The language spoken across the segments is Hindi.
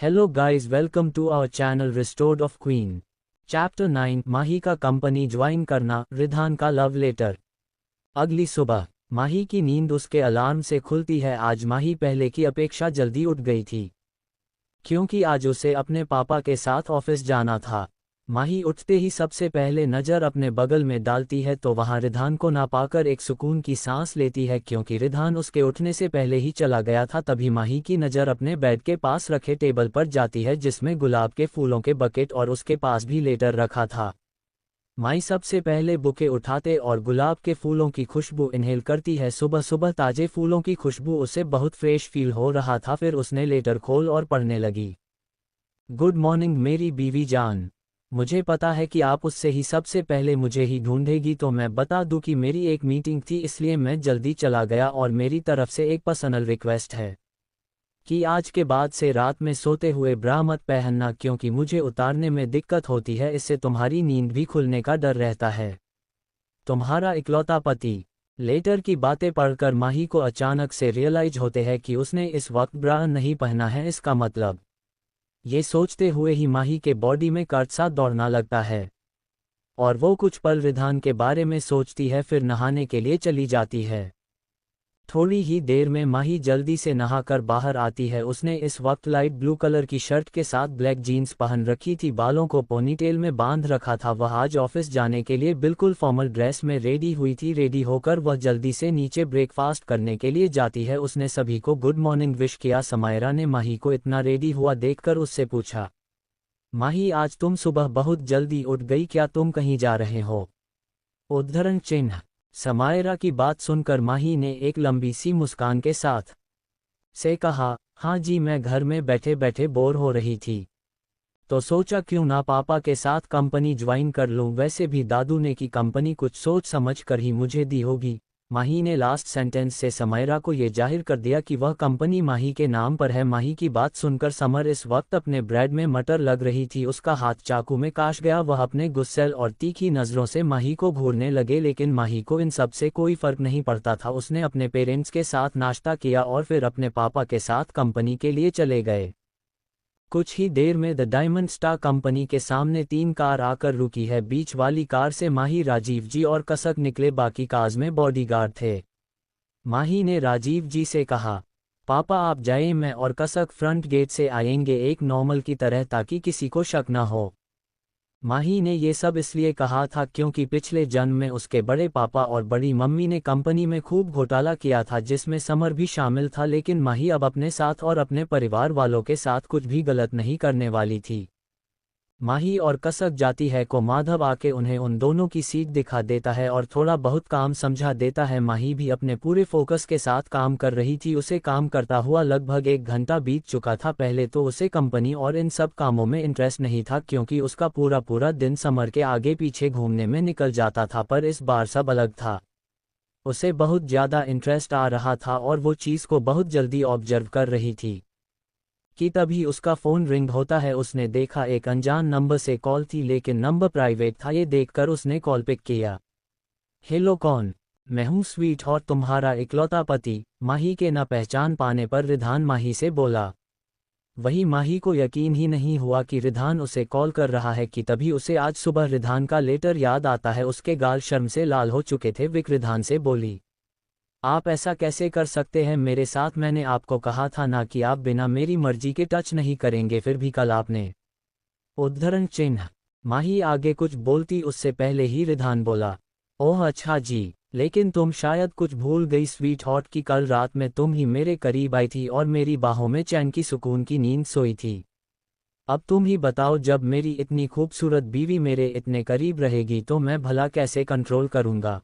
Hello guys, welcome to our channel Restored of Queen. Chapter 9 माही का कंपनी ज्वाइन करना, रिधान का लव लेटर। अगली सुबह माही की नींद उसके अलार्म से खुलती है। आज माही पहले की अपेक्षा जल्दी उठ गई थी, क्योंकि आज उसे अपने पापा के साथ ऑफिस जाना था। माही उठते ही सबसे पहले नज़र अपने बगल में डालती है तो वहां रिधान को ना पाकर एक सुकून की सांस लेती है, क्योंकि रिधान उसके उठने से पहले ही चला गया था। तभी माही की नज़र अपने बेड के पास रखे टेबल पर जाती है, जिसमें गुलाब के फूलों के बकेट और उसके पास भी लेटर रखा था। माही सबसे पहले बुके उठाते और गुलाब के फूलों की खुशबू इन्हेल करती है। सुबह सुबह ताजे फूलों की खुशबू उसे बहुत फ्रेश फील हो रहा था। फिर उसने लेटर खोल और पढ़ने लगी। गुड मॉर्निंग मेरी बीवी जान, मुझे पता है कि आप उससे ही सबसे पहले मुझे ही ढूंढेगी, तो मैं बता दूं कि मेरी एक मीटिंग थी, इसलिए मैं जल्दी चला गया। और मेरी तरफ से एक पर्सनल रिक्वेस्ट है कि आज के बाद से रात में सोते हुए ब्रा मत पहनना, क्योंकि मुझे उतारने में दिक्कत होती है। इससे तुम्हारी नींद भी खुलने का डर रहता है। तुम्हारा इकलौता पति। लेटर की बातें पढ़कर माही को अचानक से रियलाइज होते हैं कि उसने इस वक्त ब्रा नहीं पहना है। इसका मतलब, ये सोचते हुए ही माही के बॉडी में कर्ट सा दौड़ना लगता है और वो कुछ पल रिधान के बारे में सोचती है। फिर नहाने के लिए चली जाती है। थोड़ी ही देर में माही जल्दी से नहाकर बाहर आती है। उसने इस वक्त लाइट ब्लू कलर की शर्ट के साथ ब्लैक जीन्स पहन रखी थी, बालों को पोनीटेल में बांध रखा था। वह आज ऑफिस जाने के लिए बिल्कुल फॉर्मल ड्रेस में रेडी हुई थी। रेडी होकर वह जल्दी से नीचे ब्रेकफास्ट करने के लिए जाती है। उसने सभी को गुड मॉर्निंग विश किया। समायरा ने माही को इतना रेडी हुआ देखकर उससे पूछा, माही आज तुम सुबह बहुत जल्दी उठ गई, क्या तुम कहीं जा रहे हो? उद्धरण चिन्ह। समायरा की बात सुनकर माही ने एक लंबी सी मुस्कान के साथ से कहा, हाँ जी, मैं घर में बैठे बैठे बोर हो रही थी, तो सोचा क्यों ना पापा के साथ कंपनी ज्वाइन कर लूं। वैसे भी दादू ने की कंपनी कुछ सोच समझ कर ही मुझे दी होगी। माही ने लास्ट सेंटेंस से समायरा को ये जाहिर कर दिया कि वह कंपनी माही के नाम पर है। माही की बात सुनकर समर इस वक्त अपने ब्रेड में मटर लग रही थी। उसका हाथ चाकू में काश गया। वह अपने गुस्सैल और तीखी नज़रों से माही को घूरने लगे, लेकिन माही को इन सब से कोई फर्क नहीं पड़ता था। उसने अपने पेरेंट्स के साथ नाश्ता किया और फिर अपने पापा के साथ कंपनी के लिए चले गए। कुछ ही देर में द डायमंड स्टार कंपनी के सामने 3 कार आकर रुकी है। बीच वाली कार से माही, राजीव जी और कसक निकले, बाकी कार्स में बॉडीगार्ड थे। माही ने राजीव जी से कहा, पापा आप जाइए, मैं और कसक फ्रंट गेट से आएंगे एक नॉर्मल की तरह, ताकि किसी को शक न हो। माही ने ये सब इसलिए कहा था क्योंकि पिछले जन्म में उसके बड़े पापा और बड़ी मम्मी ने कंपनी में खूब घोटाला किया था, जिसमें समर भी शामिल था। लेकिन माही अब अपने साथ और अपने परिवार वालों के साथ कुछ भी गलत नहीं करने वाली थी। माही और कसक जाती है को माधव आके उन्हें उन दोनों की सीट दिखा देता है और थोड़ा बहुत काम समझा देता है। माही भी अपने पूरे फोकस के साथ काम कर रही थी। उसे काम करता हुआ लगभग 1 घंटा बीत चुका था। पहले तो उसे कंपनी और इन सब कामों में इंटरेस्ट नहीं था, क्योंकि उसका पूरा पूरा दिन समर के आगे पीछे घूमने में निकल जाता था। पर इस बार सब अलग था। उसे बहुत ज़्यादा इंटरेस्ट आ रहा था और वो चीज़ को बहुत जल्दी ऑब्जर्व कर रही थी कि तभी उसका फ़ोन रिंग होता है। उसने देखा एक अनजान नंबर से कॉल थी, लेकिन नंबर प्राइवेट था। ये देखकर उसने कॉल पिक किया। हेलो, कौन? मैं हूँ स्वीट और तुम्हारा इकलौता पति। माही के न पहचान पाने पर रिधान माही से बोला। वही माही को यकीन ही नहीं हुआ कि रिधान उसे कॉल कर रहा है कि तभी उसे आज सुबह रिधान का लेटर याद आता है। उसके गाल शर्म से लाल हो चुके थे। विक रिधान से बोली, आप ऐसा कैसे कर सकते हैं मेरे साथ? मैंने आपको कहा था ना कि आप बिना मेरी मर्जी के टच नहीं करेंगे, फिर भी कल आपने। उद्धरण चिन्ह। माही आगे कुछ बोलती उससे पहले ही रिधान बोला, ओह अच्छा जी, लेकिन तुम शायद कुछ भूल गई स्वीट हॉट की कल रात में तुम ही मेरे करीब आई थी और मेरी बाहों में चैन की सुकून की नींद सोई थी। अब तुम ही बताओ, जब मेरी इतनी खूबसूरत बीवी मेरे इतने करीब रहेगी तो मैं भला कैसे कंट्रोल करूँगा?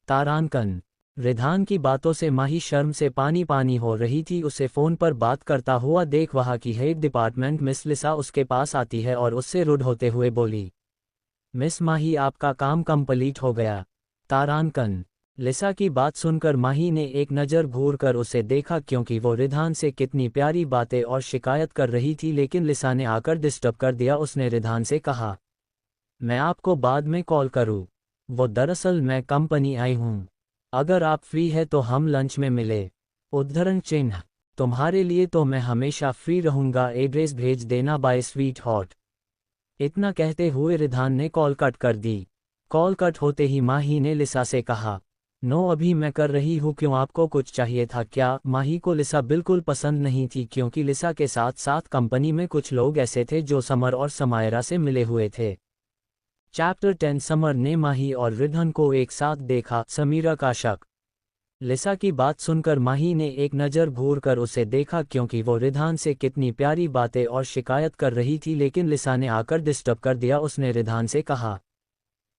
तारांकन। रिधान की बातों से माही शर्म से पानी पानी हो रही थी। उसे फ़ोन पर बात करता हुआ देख वहाँ की हेड डिपार्टमेंट मिस लिसा उसके पास आती है और उससे रुड होते हुए बोली, मिस माही आपका काम कंप्लीट हो गया। तारांकन। लिसा की बात सुनकर माही ने एक नज़र घूर कर उसे देखा, क्योंकि वो रिधान से कितनी प्यारी बातें और शिकायत कर रही थी, लेकिन लिसा ने आकर डिस्टर्ब कर दिया। उसने रिधान से कहा, मैं आपको बाद में कॉल करूँ? वो दरअसल मैं कंपनी आई हूँ, अगर आप फ्री है तो हम लंच में मिले। उद्धरण चिन्ह। तुम्हारे लिए तो मैं हमेशा फ्री रहूंगा, एड्रेस भेज देना बाय स्वीट हॉट। इतना कहते हुए रिधान ने कॉल कट कर दी। कॉल कट होते ही माही ने लिसा से कहा, नो अभी मैं कर रही हूँ, क्यों आपको कुछ चाहिए था क्या? माही को लिसा बिल्कुल पसंद नहीं थी, क्योंकि लिसा के साथ साथ कंपनी में कुछ लोग ऐसे थे जो समर और समायरा से मिले हुए थे। चैप्टर 10 समर ने माही और रिधन को एक साथ देखा, समीरा का शक। लिसा की बात सुनकर माही ने एक नज़र घूर कर उसे देखा, क्योंकि वो रिधान से कितनी प्यारी बातें और शिकायत कर रही थी, लेकिन लिसा ने आकर डिस्टर्ब कर दिया। उसने रिधान से कहा,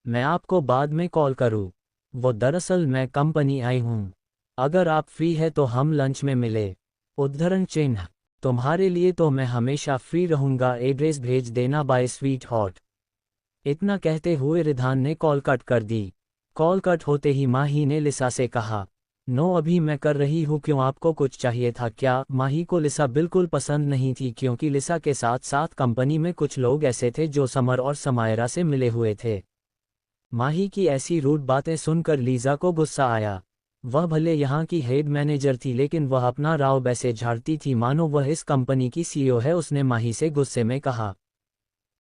मैं आपको बाद में कॉल करूं। वो दरअसल मैं कंपनी आई हूं, अगर आप फ्री है तो हम लंच में मिले। उद्धरण चिन्ह, तुम्हारे लिए तो मैं हमेशा फ्री रहूंगा, एड्रेस भेज देना बाय स्वीट हॉट। इतना कहते हुए रिधान ने कॉल कट कर दी। कॉल कट होते ही माही ने लिसा से कहा, नो अभी मैं कर रही हूँ, क्यों आपको कुछ चाहिए था क्या? माही को लिसा बिल्कुल पसंद नहीं थी, क्योंकि लिसा के साथ साथ कंपनी में कुछ लोग ऐसे थे जो समर और समायरा से मिले हुए थे। माही की ऐसी रूड बातें सुनकर लीजा को गुस्सा आया। वह भले यहाँ की हेड मैनेजर थी, लेकिन वह अपना राव वैसे झाड़ती थी मानो वह इस कंपनी की सीईओ है। उसने माही से गुस्से में कहा,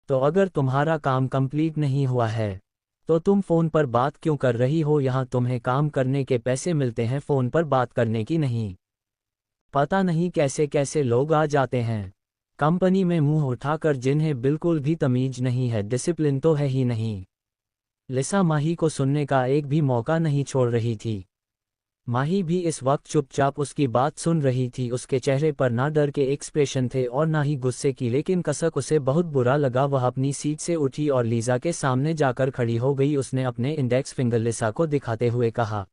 तो अगर तुम्हारा काम कंप्लीट नहीं हुआ है तो तुम फ़ोन पर बात क्यों कर रही हो? यहाँ तुम्हें काम करने के पैसे मिलते हैं, फ़ोन पर बात करने की नहीं। पता नहीं कैसे कैसे लोग आ जाते हैं कंपनी में मुंह उठाकर, जिन्हें बिल्कुल भी तमीज नहीं है, डिसिप्लिन तो है ही नहीं। लिसा माही को सुनने का एक भी मौका नहीं छोड़ रही थी। माही भी इस वक्त चुपचाप उसकी बात सुन रही थी। उसके चेहरे पर ना डर के एक्सप्रेशन थे और ना ही गुस्से की, लेकिन कसक उसे बहुत बुरा लगा। वह अपनी सीट से उठी और लीजा के सामने जाकर खड़ी हो गई। उसने अपने इंडेक्स फिंगर लिसा को दिखाते हुए कहा,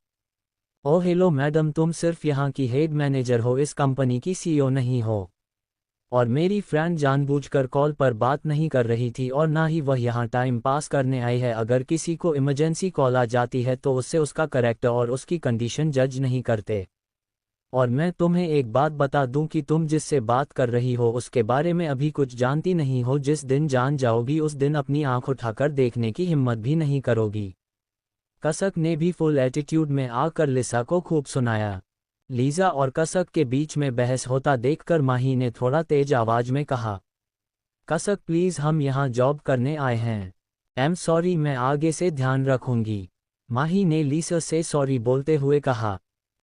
ओह हेलो मैडम, तुम सिर्फ यहाँ की हेड मैनेजर हो, इस कंपनी की सीईओ नहीं हो। और मेरी फ्रेंड जानबूझकर कॉल पर बात नहीं कर रही थी और ना ही वह यहाँ टाइम पास करने आई है। अगर किसी को इमरजेंसी कॉल आ जाती है तो उससे उसका करैक्टर और उसकी कंडीशन जज नहीं करते। और मैं तुम्हें एक बात बता दूं कि तुम जिससे बात कर रही हो उसके बारे में अभी कुछ जानती नहीं हो। जिस दिन जान जाओगी उस दिन अपनी आंख उठाकर देखने की हिम्मत भी नहीं करोगी। कसक ने भी फुल एटीट्यूड में आकर लिसा को खूब सुनाया। लीजा और कसक के बीच में बहस होता देखकर माही ने थोड़ा तेज आवाज में कहा, कसक प्लीज, हम यहाँ जॉब करने आए हैं। एम सॉरी, मैं आगे से ध्यान रखूंगी। माही ने लीसा से सॉरी बोलते हुए कहा,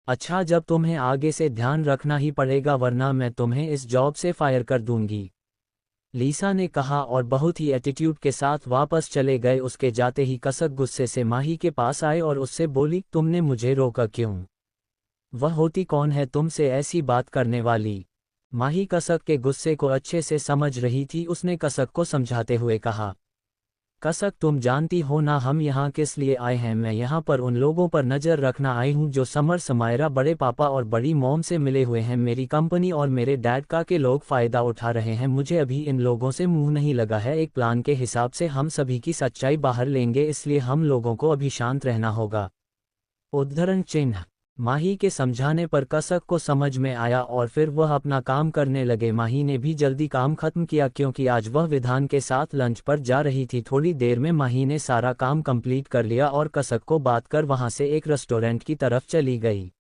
अच्छा, जब तुम्हें आगे से ध्यान रखना ही पड़ेगा, वरना मैं तुम्हें इस जॉब से फायर कर दूंगी। लीसा ने कहा और बहुत ही एटीट्यूड के साथ वापस चले गए। उसके जाते ही कसक गुस्से से माही के पास आए और उससे बोली, तुमने मुझे रोका क्यों? वह होती कौन है तुमसे ऐसी बात करने वाली? माही कसक के गुस्से को अच्छे से समझ रही थी। उसने कसक को समझाते हुए कहा, कसक, तुम जानती हो ना हम यहाँ किस लिए आए हैं? मैं यहाँ पर उन लोगों पर नज़र रखना आई हूँ जो समर समायरा, बड़े पापा और बड़ी मॉम से मिले हुए हैं। मेरी कंपनी और मेरे डैड का के लोग फ़ायदा उठा रहे हैं। मुझे अभी इन लोगों से मुंह नहीं लगा है। एक प्लान के हिसाब से हम सभी की सच्चाई बाहर लेंगे, इसलिए हम लोगों को अभी शांत रहना होगा। उद्धरण चिन्ह, माही के समझाने पर कसक को समझ में आया और फिर वह अपना काम करने लगे। माही ने भी जल्दी काम खत्म किया, क्योंकि आज वह विधान के साथ लंच पर जा रही थी। थोड़ी देर में माही ने सारा काम कंप्लीट कर लिया और कसक को बात कर वहां से एक रेस्टोरेंट की तरफ चली गई।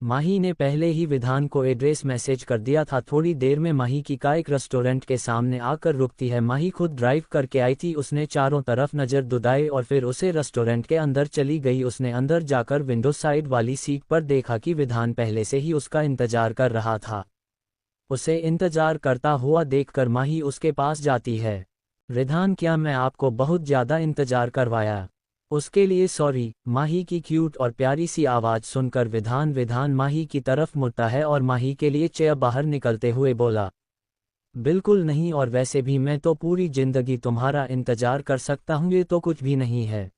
माही ने पहले ही विधान को एड्रेस मैसेज कर दिया था। थोड़ी देर में माही की कार एक रेस्टोरेंट के सामने आकर रुकती है। माही खुद ड्राइव करके आई थी। उसने चारों तरफ नज़र दुदाई और फिर उसे रेस्टोरेंट के अंदर चली गई। उसने अंदर जाकर विंडो साइड वाली सीट पर देखा कि विधान पहले से ही उसका इंतजार कर रहा था। उसे इंतजार करता हुआ देखकर माही उसके पास जाती है। विधान, क्या मैं आपको बहुत ज़्यादा इंतजार करवाया? उसके लिए सॉरी। माही की क्यूट और प्यारी सी आवाज़ सुनकर विधान माही की तरफ मुड़ता है और माही के लिए चेयर बाहर निकलते हुए बोला, बिल्कुल नहीं, और वैसे भी मैं तो पूरी जिंदगी तुम्हारा इंतजार कर सकता हूँ, ये तो कुछ भी नहीं है।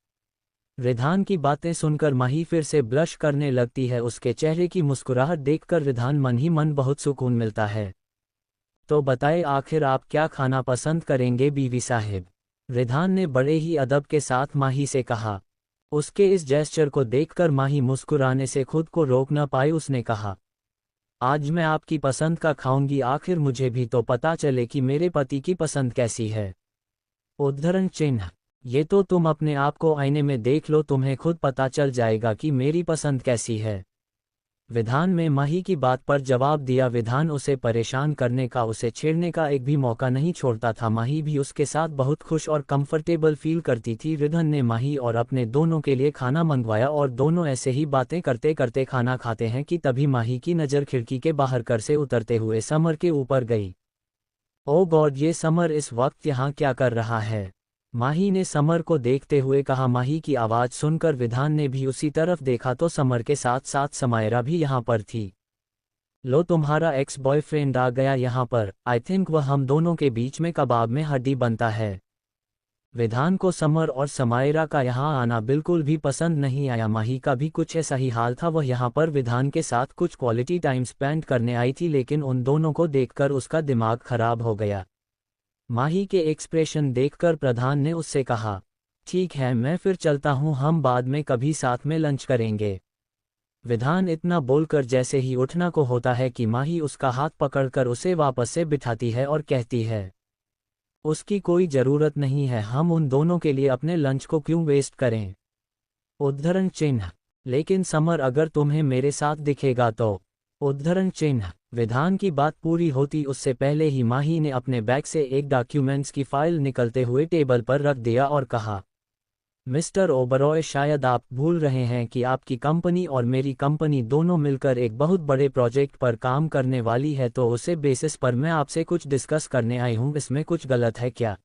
विधान की बातें सुनकर माही फिर से ब्लश करने लगती है। उसके चेहरे की मुस्कुराहट देखकर विधान मन ही मन बहुत सुकून मिलता है। तो बताए, आखिर आप क्या खाना पसंद करेंगे बीवी साहिब? विधान ने बड़े ही अदब के साथ माही से कहा। उसके इस जेस्चर को देखकर माही मुस्कुराने से खुद को रोक न पाई। उसने कहा, आज मैं आपकी पसंद का खाऊंगी, आखिर मुझे भी तो पता चले कि मेरे पति की पसंद कैसी है। उद्धरण चिन्ह, ये तो तुम अपने आप को आईने में देख लो, तुम्हें खुद पता चल जाएगा कि मेरी पसंद कैसी है। विधान में माही की बात पर जवाब दिया। विधान उसे परेशान करने का, उसे छेड़ने का एक भी मौका नहीं छोड़ता था। माही भी उसके साथ बहुत खुश और कंफर्टेबल फील करती थी। रिधन ने माही और अपने दोनों के लिए खाना मंगवाया और दोनों ऐसे ही बातें करते करते खाना खाते हैं कि तभी माही की नज़र खिड़की के बाहर कर से उतरते हुए समर के ऊपर गई। ओ गॉड, ये समर इस वक्त यहाँ क्या कर रहा है? माही ने समर को देखते हुए कहा। माही की आवाज़ सुनकर विधान ने भी उसी तरफ देखा तो समर के साथ साथ समायरा भी यहाँ पर थी। लो, तुम्हारा एक्स बॉयफ्रेंड आ गया यहाँ पर। आई थिंक वह हम दोनों के बीच में कबाब में हड्डी बनता है। विधान को समर और समायरा का यहाँ आना बिल्कुल भी पसंद नहीं आया। माही का भी कुछ ऐसा ही हाल था। वह यहाँ पर विधान के साथ कुछ क्वालिटी टाइम स्पेंड करने आई थी, लेकिन उन दोनों को देखकर उसका दिमाग खराब हो गया। माही के एक्सप्रेशन देखकर प्रधान ने उससे कहा, ठीक है, मैं फिर चलता हूँ, हम बाद में कभी साथ में लंच करेंगे। विधान इतना बोलकर जैसे ही उठना को होता है कि माही उसका हाथ पकड़कर उसे वापस से बिठाती है और कहती है, उसकी कोई ज़रूरत नहीं है, हम उन दोनों के लिए अपने लंच को क्यों वेस्ट करें। उद्धरण चिन्ह, लेकिन समर अगर तुम्हें मेरे साथ दिखेगा तो। उद्धरण चिन्ह। विधान की बात पूरी होती उससे पहले ही माही ने अपने बैग से एक डॉक्यूमेंट्स की फाइल निकलते हुए टेबल पर रख दिया और कहा, मिस्टर ओबरॉय, शायद आप भूल रहे हैं कि आपकी कंपनी और मेरी कंपनी दोनों मिलकर एक बहुत बड़े प्रोजेक्ट पर काम करने वाली है, तो उसे बेसिस पर मैं आपसे कुछ डिस्कस करने आई हूँ। इसमें कुछ गलत है क्या?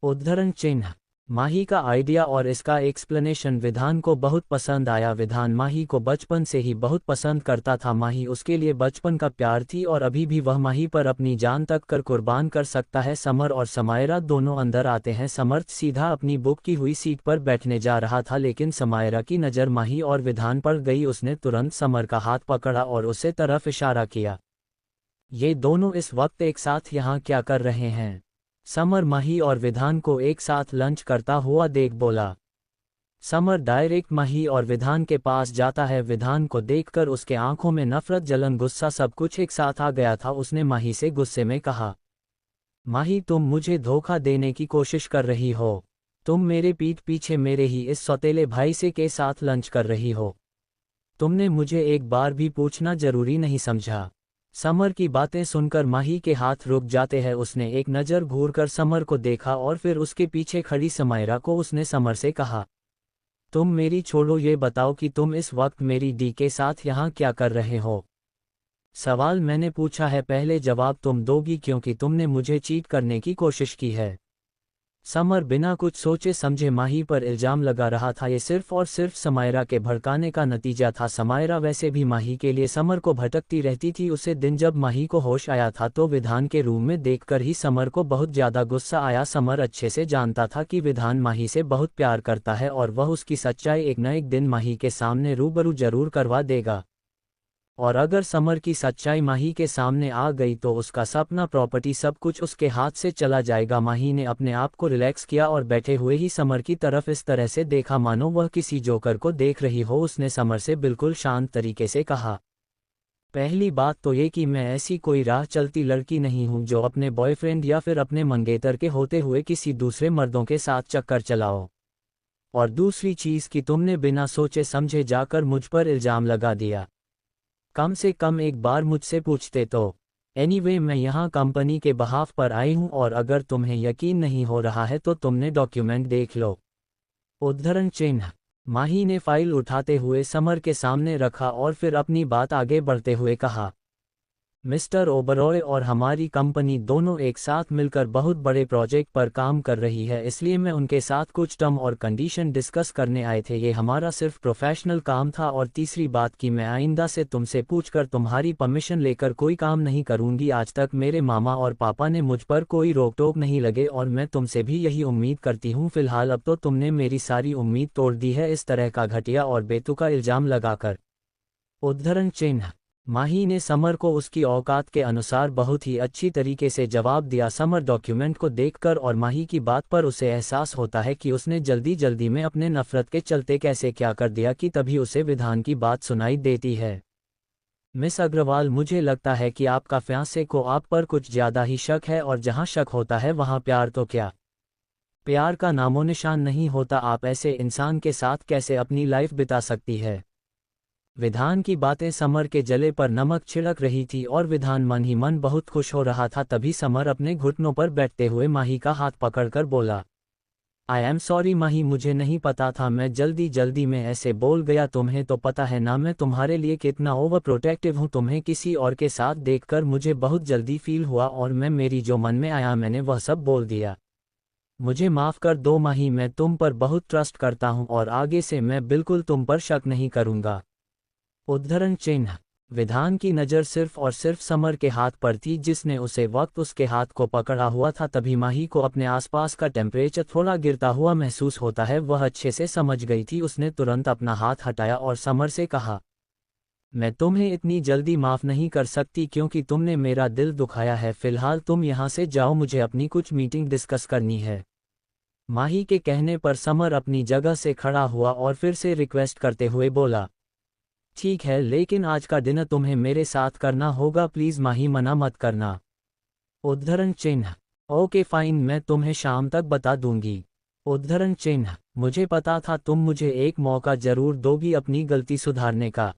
उद्धरण चिन्ह। माही का आइडिया और इसका एक्सप्लेनेशन विधान को बहुत पसंद आया। विधान माही को बचपन से ही बहुत पसंद करता था। माही उसके लिए बचपन का प्यार थी और अभी भी वह माही पर अपनी जान तक कर कुर्बान कर सकता है। समर और समायरा दोनों अंदर आते हैं। समर सीधा अपनी बुक की हुई सीट पर बैठने जा रहा था, लेकिन समायरा की नज़र माही और विधान पर गई। उसने तुरंत समर का हाथ पकड़ा और उसे तरफ इशारा किया। ये दोनों इस वक्त एक साथ यहाँ क्या कर रहे हैं? समर माही और विधान को एक साथ लंच करता हुआ देख बोला। समर डायरेक्ट माही और विधान के पास जाता है। विधान को देखकर उसके आंखों में नफरत, जलन, गुस्सा सब कुछ एक साथ आ गया था। उसने माही से गुस्से में कहा, माही, तुम मुझे धोखा देने की कोशिश कर रही हो। तुम मेरे पीठ पीछे मेरे ही इस सौतेले भाई से के साथ लंच कर रही हो। तुमने मुझे एक बार भी पूछना जरूरी नहीं समझा। समर की बातें सुनकर माही के हाथ रुक जाते हैं। उसने एक नज़र घूरकर समर को देखा और फिर उसके पीछे खड़ी समायरा को उसने समर से कहा, तुम मेरी छोड़ो, ये बताओ कि तुम इस वक्त मेरी डी के साथ यहाँ क्या कर रहे हो? सवाल मैंने पूछा है, पहले जवाब तुम दोगी, क्योंकि तुमने मुझे चीट करने की कोशिश की है। समर बिना कुछ सोचे समझे माही पर इल्ज़ाम लगा रहा था। ये सिर्फ और सिर्फ समायरा के भड़काने का नतीजा था। समायरा वैसे भी माही के लिए समर को भटकती रहती थी। उसे दिन जब माही को होश आया था तो विधान के रूम में देखकर ही समर को बहुत ज़्यादा गुस्सा आया। समर अच्छे से जानता था कि विधान माही से बहुत प्यार करता है और वह उसकी सच्चाई एक न एक दिन माही के सामने रूबरू जरूर करवा देगा। और अगर समर की सच्चाई माही के सामने आ गई तो उसका सपना, प्रॉपर्टी, सब कुछ उसके हाथ से चला जाएगा। माही ने अपने आप को रिलैक्स किया और बैठे हुए ही समर की तरफ इस तरह से देखा मानो वह किसी जोकर को देख रही हो। उसने समर से बिल्कुल शांत तरीके से कहा, पहली बात तो ये कि मैं ऐसी कोई राह चलती लड़की नहीं हूँ जो अपने बॉयफ्रेंड या फिर अपने मंगेतर के होते हुए किसी दूसरे मर्दों के साथ चक्कर चलाओ। और दूसरी चीज़ कि तुमने बिना सोचे समझे जाकर मुझ पर इल्ज़ाम लगा दिया। कम से कम एक बार मुझसे पूछते तो। एनीवे, मैं यहाँ कंपनी के बहाफ पर आई हूँ और अगर तुम्हें यकीन नहीं हो रहा है तो तुमने डॉक्यूमेंट देख लो। उद्धरण चिन्ह। माही ने फाइल उठाते हुए समर के सामने रखा और फिर अपनी बात आगे बढ़ते हुए कहा, मिस्टर ओबरॉय और हमारी कंपनी दोनों एक साथ मिलकर बहुत बड़े प्रोजेक्ट पर काम कर रही है, इसलिए मैं उनके साथ कुछ टर्म और कंडीशन डिस्कस करने आए थे। ये हमारा सिर्फ प्रोफेशनल काम था। और तीसरी बात कि मैं आइंदा से तुमसे पूछकर तुम्हारी परमिशन लेकर कोई काम नहीं करूंगी। आज तक मेरे मामा और पापा ने मुझ पर कोई रोक टोक नहीं लगे और मैं तुमसे भी यही उम्मीद करती हूँ। फिलहाल अब तो तुमने मेरी सारी उम्मीद तोड़ दी है इस तरह का घटिया और बेतुका इल्ज़ाम लगाकर। उद्धरण चिन्ह। माही ने समर को उसकी औकात के अनुसार बहुत ही अच्छी तरीके से जवाब दिया। समर डॉक्यूमेंट को देखकर और माही की बात पर उसे एहसास होता है कि उसने जल्दी जल्दी में अपने नफरत के चलते कैसे क्या कर दिया कि तभी उसे विधान की बात सुनाई देती है। मिस अग्रवाल, मुझे लगता है कि आपका फियांसे को आप पर कुछ ज़्यादा ही शक है और जहाँ शक होता है वहाँ प्यार तो क्या, प्यार का नामो निशान नहीं होता। आप ऐसे इंसान के साथ कैसे अपनी लाइफ बिता सकती है? विधान की बातें समर के जले पर नमक छिड़क रही थी और विधान मन ही मन बहुत खुश हो रहा था। तभी समर अपने घुटनों पर बैठते हुए माही का हाथ पकड़कर बोला, आई एम सॉरी माही, मुझे नहीं पता था, मैं जल्दी जल्दी में ऐसे बोल गया। तुम्हें तो पता है ना मैं तुम्हारे लिए कितना ओवर प्रोटेक्टिव हूँ। तुम्हें किसी और के साथ देखकर मुझे बहुत जल्दी फील हुआ और मैं मेरी जो मन में आया मैंने वह सब बोल दिया। मुझे माफ़ कर दो माही, मैं तुम पर बहुत ट्रस्ट करता हूँ और आगे से मैं बिल्कुल तुम पर शक नहीं करूँगा। उद्धरण चिन्ह। विधान की नज़र सिर्फ और सिर्फ समर के हाथ पर थी जिसने उसे वक्त उसके हाथ को पकड़ा हुआ था। तभी माही को अपने आसपास का टेम्परेचर थोड़ा गिरता हुआ महसूस होता है। वह अच्छे से समझ गई थी। उसने तुरंत अपना हाथ हटाया और समर से कहा, मैं तुम्हें इतनी जल्दी माफ़ नहीं कर सकती क्योंकि तुमने मेरा दिल दुखाया है। फिलहाल तुम यहाँ से जाओ, मुझे अपनी कुछ मीटिंग डिस्कस करनी है। माही के कहने पर समर अपनी जगह से खड़ा हुआ और फिर से रिक्वेस्ट करते हुए बोला, ठीक है लेकिन आज का डिनर तुम्हें मेरे साथ करना होगा, प्लीज़ माही, मना मत करना। उद्धरण चिन्ह। ओके फाइन, मैं तुम्हें शाम तक बता दूंगी। उद्धरण चिन्ह। मुझे पता था तुम मुझे एक मौका जरूर दोगी अपनी गलती सुधारने का।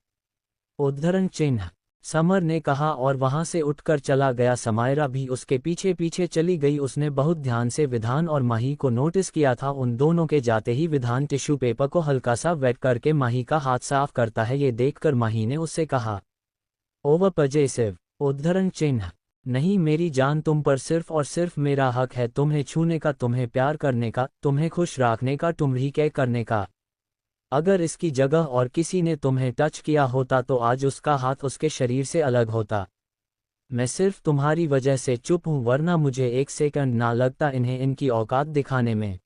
उद्धरण चिन्ह। समर ने कहा और वहां से उठकर चला गया। समायरा भी उसके पीछे पीछे चली गई। उसने बहुत ध्यान से विधान और माही को नोटिस किया था। उन दोनों के जाते ही विधान टिश्यू पेपर को हल्का सा वेट करके माही का हाथ साफ करता है। ये देखकर माही ने उससे कहा, ओवर पजेसिव। उद्धरण चिन्ह। नहीं मेरी जान, तुम पर सिर्फ और सिर्फ मेरा हक है, तुम्हें छूने का, तुम्हें प्यार करने का, तुम्हें खुश रखने का, तुम्हें क्या करने का। अगर इसकी जगह और किसी ने तुम्हें टच किया होता तो आज उसका हाथ उसके शरीर से अलग होता। मैं सिर्फ तुम्हारी वजह से चुप हूं, वरना मुझे एक सेकंड ना लगता इन्हें इनकी औकात दिखाने में।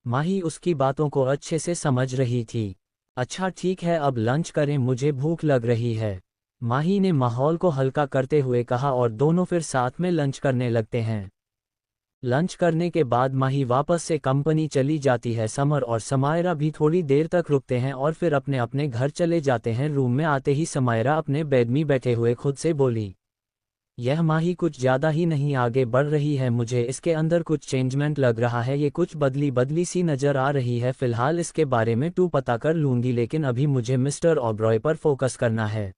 माही उसकी बातों को अच्छे से समझ रही थी। अच्छा ठीक है, अब लंच करें, मुझे भूख लग रही है। माही ने माहौल को हल्का करते हुए कहा और दोनों फिर साथ में लंच करने लगते हैं। लंच करने के बाद माही वापस से कंपनी चली जाती है। समर और समायरा भी थोड़ी देर तक रुकते हैं और फिर अपने अपने घर चले जाते हैं। रूम में आते ही समायरा अपने बेड में बैठे हुए खुद से बोली, यह माही कुछ ज़्यादा ही नहीं आगे बढ़ रही है, मुझे इसके अंदर कुछ चेंजमेंट लग रहा है, ये कुछ बदली बदली सी नज़र आ रही है। फिलहाल इसके बारे में पता कर लूँगी, लेकिन अभी मुझे मिस्टर ओबरॉय पर फोकस करना है।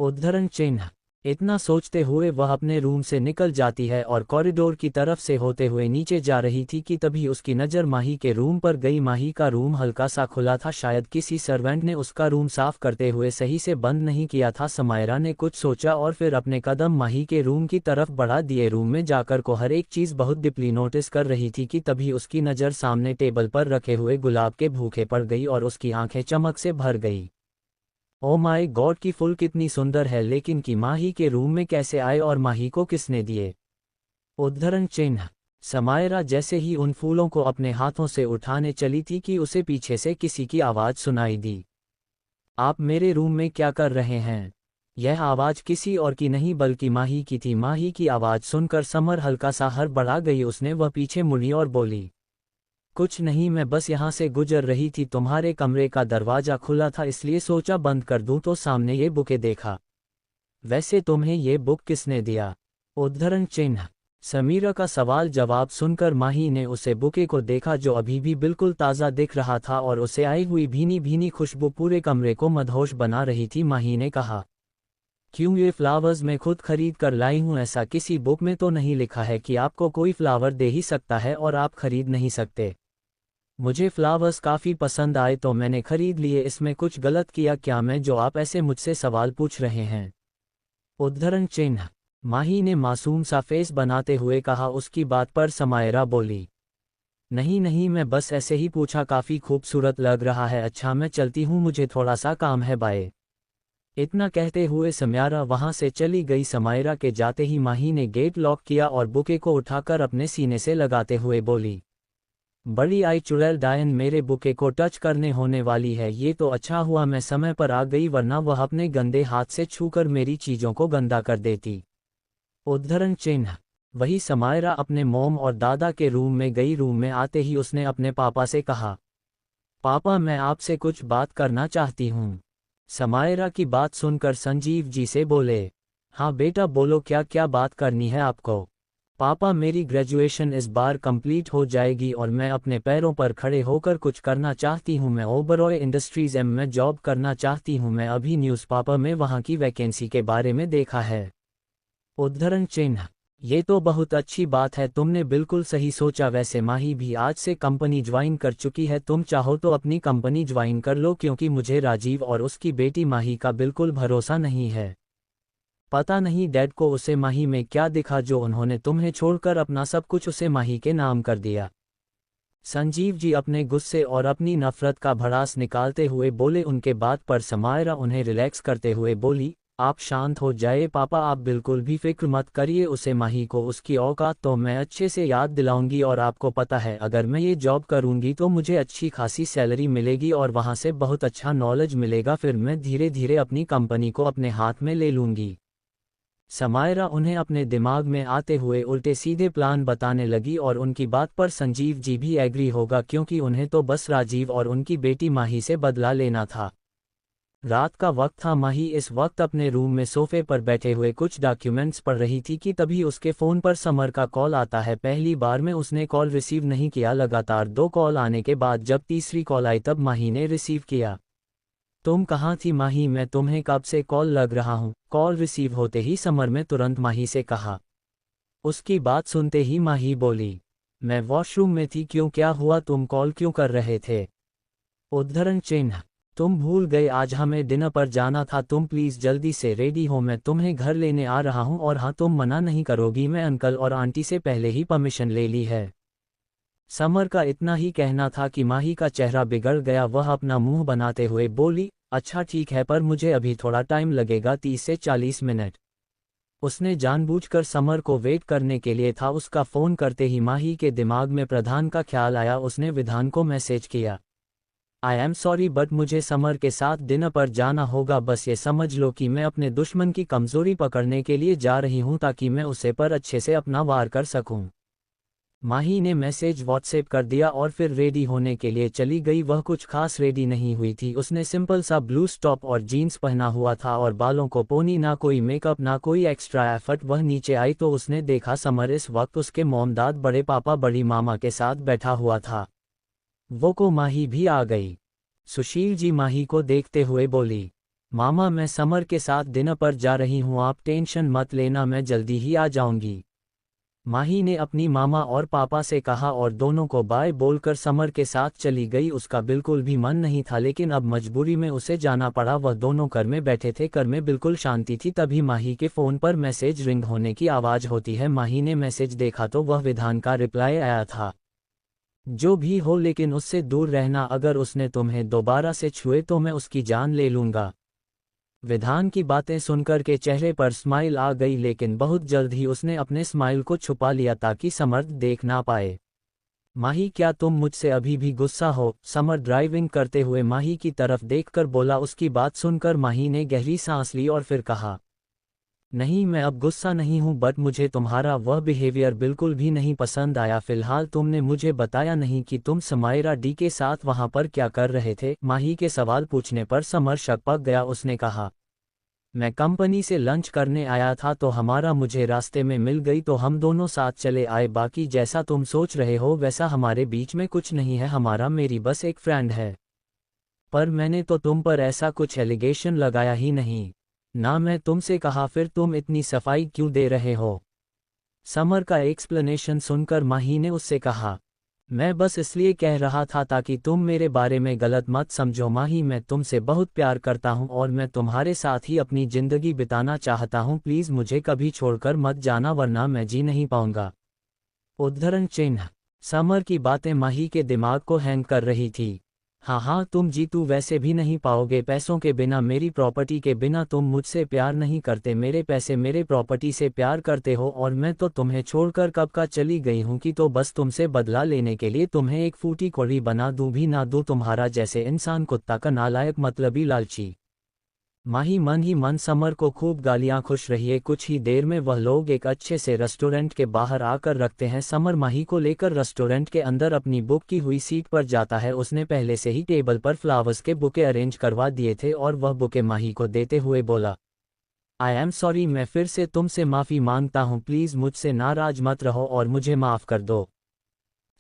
उद्धरण चिन्ह। इतना सोचते हुए वह अपने रूम से निकल जाती है और कॉरिडोर की तरफ से होते हुए नीचे जा रही थी कि तभी उसकी नज़र माही के रूम पर गई। माही का रूम हल्का सा खुला था, शायद किसी सर्वेंट ने उसका रूम साफ करते हुए सही से बंद नहीं किया था। समायरा ने कुछ सोचा और फिर अपने कदम माही के रूम की तरफ बढ़ा दिए। रूम में जाकर को हर एक चीज़ बहुत डीपली नोटिस कर रही थी कि तभी उसकी नज़र सामने टेबल पर रखे हुए गुलाब के बुके पड़ गई और उसकी आंखें चमक से भर गई। ओ माय गॉड की फूल कितनी सुंदर है, लेकिन कि माही के रूम में कैसे आए और माही को किसने दिए। उद्धरण चिन्ह। समायरा जैसे ही उन फूलों को अपने हाथों से उठाने चली थी कि उसे पीछे से किसी की आवाज़ सुनाई दी, आप मेरे रूम में क्या कर रहे हैं। यह आवाज़ किसी और की नहीं बल्कि माही की थी। माही की आवाज़ सुनकर समर हल्का सा हड़बड़ा गई। उसने वह पीछे मुड़ी और बोली, कुछ नहीं, मैं बस यहाँ से गुजर रही थी, तुम्हारे कमरे का दरवाज़ा खुला था इसलिए सोचा बंद कर दूं तो सामने ये बुके देखा। वैसे तुम्हें ये बुक किसने दिया। उद्धरण चिन्ह। समीरा का सवाल जवाब सुनकर माही ने उसे बुके को देखा जो अभी भी बिल्कुल ताज़ा दिख रहा था और उसे आई हुई भीनी भीनी खुशबू पूरे कमरे को मदहोश बना रही थी। माही ने कहा, क्यों, ये फ्लावर्स मैं खुद खरीद कर लाई हूँ, ऐसा किसी बुक में तो नहीं लिखा है कि आपको कोई फ्लावर दे ही सकता है और आप खरीद नहीं सकते। मुझे फ्लावर्स काफ़ी पसंद आए तो मैंने खरीद लिए, इसमें कुछ गलत किया क्या मैं जो आप ऐसे मुझसे सवाल पूछ रहे हैं। उद्धरण चिन्ह। माही ने मासूम सा फेस बनाते हुए कहा। उसकी बात पर समायरा बोली, नहीं नहीं, मैं बस ऐसे ही पूछा, काफ़ी खूबसूरत लग रहा है। अच्छा मैं चलती हूँ, मुझे थोड़ा सा काम है, बाय। इतना कहते हुए समायरा वहाँ से चली गई। समायरा के जाते ही माही ने गेट लॉक किया और बुके को उठाकर अपने सीने से लगाते हुए बोली, बड़ी आई चुड़ैल डायन, मेरे बुके को टच करने होने वाली है। ये तो अच्छा हुआ मैं समय पर आ गई, वरना वह अपने गंदे हाथ से छूकर मेरी चीज़ों को गंदा कर देती। उद्धरण चिन्ह। वही समायरा अपने मोम और दादा के रूम में गई। रूम में आते ही उसने अपने पापा से कहा, पापा मैं आपसे कुछ बात करना चाहती हूँ। समायरा की बात सुनकर संजीव जी से बोले, हाँ बेटा बोलो, क्या क्या बात करनी है आपको। पापा मेरी ग्रेजुएशन इस बार कंप्लीट हो जाएगी और मैं अपने पैरों पर खड़े होकर कुछ करना चाहती हूँ। मैं ओबरॉय इंडस्ट्रीज एम में जॉब करना चाहती हूँ। मैं अभी न्यूज़पेपर में वहाँ की वैकेंसी के बारे में देखा है। उद्धरण चिन्ह। ये तो बहुत अच्छी बात है, तुमने बिल्कुल सही सोचा। वैसे माही भी आज से कंपनी ज्वाइन कर चुकी है, तुम चाहो तो अपनी कंपनी ज्वाइन कर लो, क्योंकि मुझे राजीव और उसकी बेटी माही का बिल्कुल भरोसा नहीं है। पता नहीं डैड को उसे माही में क्या दिखा जो उन्होंने तुम्हें छोड़कर अपना सब कुछ उसे माही के नाम कर दिया। संजीव जी अपने गुस्से और अपनी नफरत का भड़ास निकालते हुए बोले। उनके बात पर समायरा उन्हें रिलैक्स करते हुए बोली, आप शांत हो जाए पापा, आप बिल्कुल भी फिक्र मत करिए। उसे माही को उसकी औकात तो मैं अच्छे से याद दिलाऊंगी, और आपको पता है अगर मैं ये जॉब करूंगी तो मुझे अच्छी खासी सैलरी मिलेगी और वहां से बहुत अच्छा नॉलेज मिलेगा। फिर मैं धीरे धीरे अपनी कंपनी को अपने हाथ में ले लूंगी। समायरा उन्हें अपने दिमाग में आते हुए उल्टे सीधे प्लान बताने लगी, और उनकी बात पर संजीव जी भी एग्री होगा, क्योंकि उन्हें तो बस राजीव और उनकी बेटी माही से बदला लेना था। रात का वक्त था। माही इस वक्त अपने रूम में सोफे पर बैठे हुए कुछ डॉक्यूमेंट्स पढ़ रही थी कि तभी उसके फ़ोन पर समर का कॉल आता है। पहली बार में उसने कॉल रिसीव नहीं किया, लगातार 2 कॉल आने के बाद जब तीसरी कॉल आई तब माही ने रिसीव किया। तुम कहाँ थी माही, मैं तुम्हें कब से कॉल लग रहा हूँ। कॉल रिसीव होते ही समर ने तुरंत माही से कहा। उसकी बात सुनते ही माही बोली, मैं वॉशरूम में थी। क्यों, क्या हुआ, तुम कॉल क्यों कर रहे थे। उद्धरण चिन्ह। तुम भूल गए आज हमें डिनर पर जाना था, तुम प्लीज़ जल्दी से रेडी हो, मैं तुम्हें घर लेने आ रहा हूँ। और हाँ, तुम मना नहीं करोगी, मैं अंकल और आंटी से पहले ही परमिशन ले ली है। समर का इतना ही कहना था कि माही का चेहरा बिगड़ गया। वह अपना मुंह बनाते हुए बोली, अच्छा ठीक है, पर मुझे अभी थोड़ा टाइम लगेगा, 30 से 40 मिनट। उसने जानबूझकर समर को वेट करने के लिए था। उसका फ़ोन करते ही माही के दिमाग में प्रधान का ख्याल आया। उसने विधान को मैसेज किया, आई एम सॉरी बट मुझे समर के साथ डिनर पर जाना होगा। बस ये समझ लो कि मैं अपने दुश्मन की कमज़ोरी पकड़ने के लिए जा रही हूँ, ताकि मैं उसे पर अच्छे से अपना वार कर सकूँ। माही ने मैसेज व्हाट्सएप कर दिया और फिर रेडी होने के लिए चली गई। वह कुछ खास रेडी नहीं हुई थी। उसने सिंपल सा ब्लू टॉप और जीन्स पहना हुआ था और बालों को पोनी, ना कोई मेकअप ना कोई एक्स्ट्रा एफर्ट। वह नीचे आई तो उसने देखा समर इस वक्त उसके मोमदाद बड़े पापा बड़ी मामा के साथ बैठा हुआ था। वो को माही भी आ गई। सुशील जी माही को देखते हुए बोली, मामा मैं समर के साथ डिनर पर जा रही हूँ, आप टेंशन मत लेना, मैं जल्दी ही आ जाऊंगी। माही ने अपनी मामा और पापा से कहा और दोनों को बाय बोलकर समर के साथ चली गई। उसका बिल्कुल भी मन नहीं था, लेकिन अब मजबूरी में उसे जाना पड़ा। वह दोनों घर में बैठे थे, घर में बिल्कुल शांति थी। तभी माही के फ़ोन पर मैसेज रिंग होने की आवाज़ होती है। माही ने मैसेज देखा तो वह विधान का रिप्लाई आया था, जो भी हो लेकिन उससे दूर रहना, अगर उसने तुम्हें दोबारा से छुए तो मैं उसकी जान ले लूँगा। विधान की बातें सुनकर के चेहरे पर स्माइल आ गई, लेकिन बहुत जल्द ही उसने अपने स्माइल को छुपा लिया ताकि समर देख ना पाए। माही क्या तुम मुझसे अभी भी गुस्सा हो। समर ड्राइविंग करते हुए माही की तरफ देखकर बोला। उसकी बात सुनकर माही ने गहरी सांस ली और फिर कहा, नहीं मैं अब गुस्सा नहीं हूँ, बट मुझे तुम्हारा वह बिहेवियर बिल्कुल भी नहीं पसंद आया। फिलहाल तुमने मुझे बताया नहीं कि तुम समायरा डी के साथ वहाँ पर क्या कर रहे थे। माही के सवाल पूछने पर समर शक गया। उसने कहा, मैं कंपनी से लंच करने आया था तो हमारा मुझे रास्ते में मिल गई तो हम दोनों साथ चले आए। बाकी जैसा तुम सोच रहे हो वैसा हमारे बीच में कुछ नहीं है, हमारा मेरी बस एक फ्रेंड है। पर मैंने तो तुम पर ऐसा कुछ एलिगेशन लगाया ही नहीं, ना मैं तुमसे कहा, फिर तुम इतनी सफाई क्यों दे रहे हो। समर का एक्सप्लेनेशन सुनकर माही ने उससे कहा, मैं बस इसलिए कह रहा था ताकि तुम मेरे बारे में गलत मत समझो। माही मैं तुमसे बहुत प्यार करता हूँ और मैं तुम्हारे साथ ही अपनी ज़िंदगी बिताना चाहता हूँ, प्लीज़ मुझे कभी छोड़कर मत जाना वरना मैं जी नहीं पाऊंगा। उद्धरण चिन्ह। समर की बातें माही के दिमाग को हैंग कर रही थी। हाँ तुम जीतू वैसे भी नहीं पाओगे, पैसों के बिना, मेरी प्रॉपर्टी के बिना। तुम मुझसे प्यार नहीं करते, मेरे पैसे मेरे प्रॉपर्टी से प्यार करते हो, और मैं तो तुम्हें छोड़कर कब का चली गई हूँ कि तो बस तुमसे बदला लेने के लिए तुम्हें एक फूटी कौड़ी बना दूँ भी ना दूँ, तुम्हारा जैसे इंसान कुत्ता का नालायक मतलबी लालची। माही मन ही मन समर को खूब गालियां खुश रही है। कुछ ही देर में वह लोग एक अच्छे से रेस्टोरेंट के बाहर आकर रखते हैं। समर माही को लेकर रेस्टोरेंट के अंदर अपनी बुक की हुई सीट पर जाता है। उसने पहले से ही टेबल पर फ्लावर्स के बुके अरेंज करवा दिए थे और वह बुके माही को देते हुए बोला, आई एम सॉरी, मैं फिर से तुमसे माफ़ी मांगता हूँ, प्लीज़ मुझसे नाराज मत रहो और मुझे माफ़ कर दो।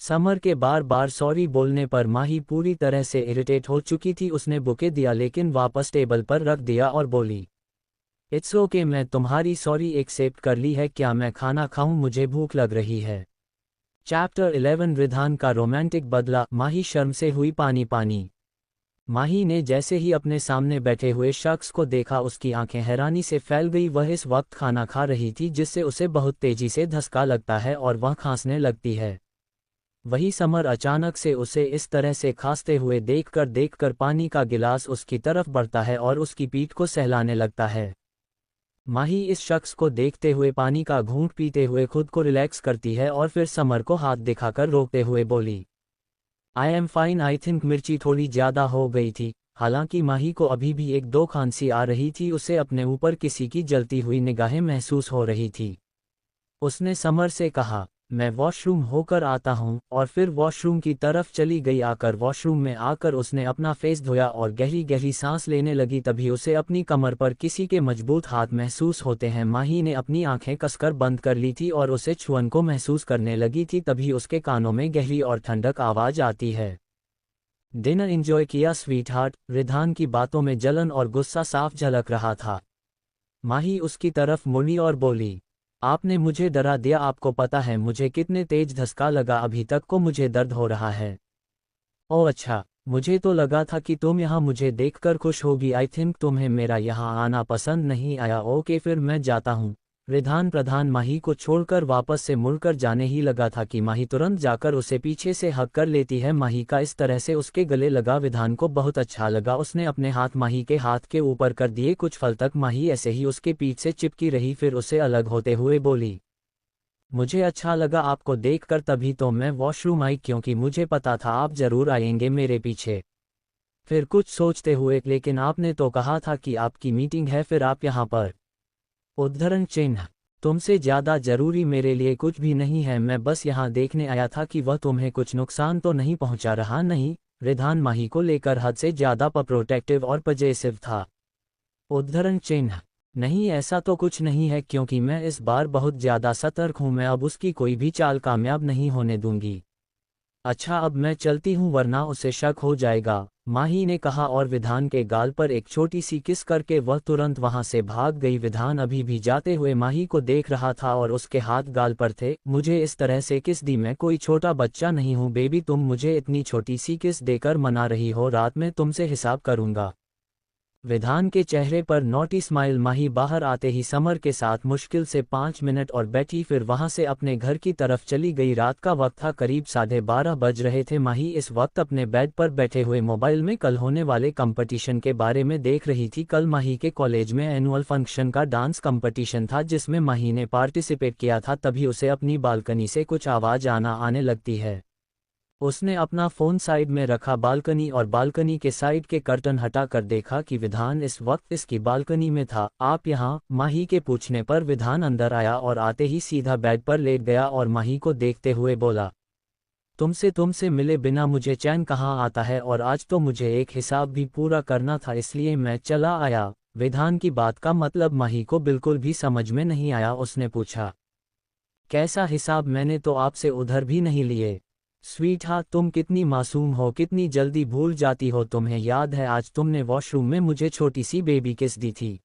समर के बार बार सॉरी बोलने पर माही पूरी तरह से इरिटेट हो चुकी थी। उसने बुके दिया लेकिन वापस टेबल पर रख दिया और बोली, इट्स ओके, मैं तुम्हारी सॉरी एक्सेप्ट कर ली है। क्या मैं खाना खाऊं? मुझे भूख लग रही है। चैप्टर 11 रिधान का रोमांटिक बदला। माही शर्म से हुई पानी पानी। माही ने जैसे ही अपने सामने बैठे हुए शख्स को देखा उसकी आंखें हैरानी से फैल गई। वह इस वक्त खाना खा रही थी जिससे उसे बहुत तेजी से धक्का लगता है और वह खांसने लगती है। वही समर अचानक से उसे इस तरह से खांसते हुए देखकर पानी का गिलास उसकी तरफ बढ़ता है और उसकी पीठ को सहलाने लगता है। माही इस शख्स को देखते हुए पानी का घूंट पीते हुए खुद को रिलैक्स करती है और फिर समर को हाथ दिखाकर रोकते हुए बोली, I am fine, I think मिर्ची थोड़ी ज़्यादा हो गई थी। हालांकि माही को अभी भी एक दो खांसी आ रही थी, उसे अपने ऊपर किसी की जलती हुई निगाहें महसूस हो रही थी। उसने समर से कहा, मैं वॉशरूम होकर आता हूँ, और फिर वॉशरूम की तरफ चली गई। वॉशरूम में आकर उसने अपना फेस धोया और गहरी गहरी सांस लेने लगी। तभी उसे अपनी कमर पर किसी के मजबूत हाथ महसूस होते हैं। माही ने अपनी आंखें कसकर बंद कर ली थी और उसे छुअन को महसूस करने लगी थी। तभी उसके कानों में गहरी और ठंडक आवाज आती है, डिनर एंजॉय किया स्वीट हार्ट? रिधान की बातों में जलन और गुस्सा साफ झलक रहा था। माही उसकी तरफ मुड़ी और बोली, आपने मुझे डरा दिया। आपको पता है मुझे कितने तेज धक्का लगा? अभी तक को मुझे दर्द हो रहा है। ओह अच्छा, मुझे तो लगा था कि तुम यहाँ मुझे देखकर खुश होगी। आई थिंक तुम्हें मेरा यहाँ आना पसंद नहीं आया। ओके, फिर मैं जाता हूँ। रिधान प्रधान माही को छोड़कर वापस से मुड़कर जाने ही लगा था कि माही तुरंत जाकर उसे पीछे से हक कर लेती है। माही का इस तरह से उसके गले लगा विधान को बहुत अच्छा लगा। उसने अपने हाथ माही के हाथ के ऊपर कर दिए। कुछ पल तक माही ऐसे ही उसके पीठ से चिपकी रही, फिर उसे अलग होते हुए बोली, मुझे अच्छा लगा आपको देखकर, तभी तो मैं वॉशरूम आई क्योंकि मुझे पता था आप जरूर आएंगे मेरे पीछे। फिर कुछ सोचते हुए, लेकिन आपने तो कहा था कि आपकी मीटिंग है, फिर आप यहाँ पर? उद्धरण चिन्ह, तुमसे ज़्यादा जरूरी मेरे लिए कुछ भी नहीं है। मैं बस यहाँ देखने आया था कि वह तुम्हें कुछ नुकसान तो नहीं पहुँचा रहा। नहीं। रिधान माही को लेकर हद से ज़्यादा प्रोटेक्टिव और पजेसिव था। उद्धरण चिन्ह, नहीं ऐसा तो कुछ नहीं है, क्योंकि मैं इस बार बहुत ज़्यादा सतर्क हूँ। मैं अब उसकी कोई भी चाल कामयाब नहीं होने दूंगी। अच्छा, अब मैं चलती हूँ वरना उसे शक हो जाएगा, माही ने कहा और विधान के गाल पर एक छोटी सी किस करके वह तुरंत वहां से भाग गई। विधान अभी भी जाते हुए माही को देख रहा था और उसके हाथ गाल पर थे। मुझे इस तरह से किस दी? मैं कोई छोटा बच्चा नहीं हूँ बेबी, तुम मुझे इतनी छोटी सी किस देकर मना रही हो? रात में तुमसे हिसाब करूंगा। विधान के चेहरे पर नॉटी स्माइल। माही बाहर आते ही समर के साथ मुश्किल से 5 मिनट और बैठी, फिर वहां से अपने घर की तरफ चली गई। रात का वक्त था, करीब 12:30 बज रहे थे। माही इस वक्त अपने बेड पर बैठे हुए मोबाइल में कल होने वाले कंपटीशन के बारे में देख रही थी। कल माही के कॉलेज में एनुअल फंक्शन का डांस कंपटीशन था जिसमें माही ने पार्टिसिपेट किया था। तभी उसे अपनी बालकनी से कुछ आवाज आने लगती है। उसने अपना फ़ोन साइड में रखा बालकनी और बालकनी के साइड के कर्टन हटाकर देखा कि विधान इस वक्त इसकी बालकनी में था। आप यहाँ? माही के पूछने पर विधान अंदर आया और आते ही सीधा बेड पर लेट गया और माही को देखते हुए बोला, तुमसे मिले बिना मुझे चैन कहाँ आता है, और आज तो मुझे एक हिसाब भी पूरा करना था इसलिए मैं चला आया। विधान की बात का मतलब माही को बिल्कुल भी समझ में नहीं आया। उसने पूछा, कैसा हिसाब? मैंने तो आपसे उधर भी नहीं लिए। स्वीट हार्ट, तुम कितनी मासूम हो, कितनी जल्दी भूल जाती हो। तुम्हें याद है आज तुमने वॉशरूम में मुझे छोटी सी बेबी किस दी थी?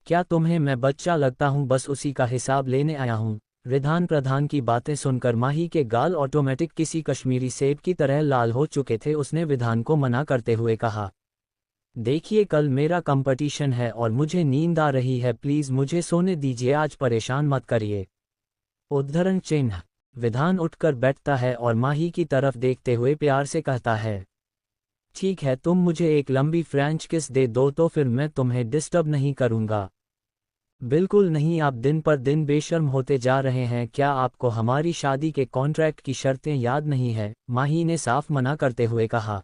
क्या तुम्हें मैं बच्चा लगता हूँ? बस उसी का हिसाब लेने आया हूँ। रिधान प्रधान की बातें सुनकर माही के गाल ऑटोमेटिक किसी कश्मीरी सेब की तरह लाल हो चुके थे। उसने विधान को मना करते हुए कहा, देखिए कल मेरा कंपटीशन है और मुझे नींद आ रही है, प्लीज मुझे सोने दीजिए, आज परेशान मत करिए। उद्धरण चिन्ह, विधान उठकर बैठता है और माही की तरफ देखते हुए प्यार से कहता है, ठीक है, तुम मुझे एक लंबी फ्रेंच किस दे दो तो फिर मैं तुम्हें डिस्टर्ब नहीं करूंगा। बिल्कुल नहीं, आप दिन पर दिन बेशर्म होते जा रहे हैं। क्या आपको हमारी शादी के कॉन्ट्रैक्ट की शर्तें याद नहीं है? माही ने साफ मना करते हुए कहा,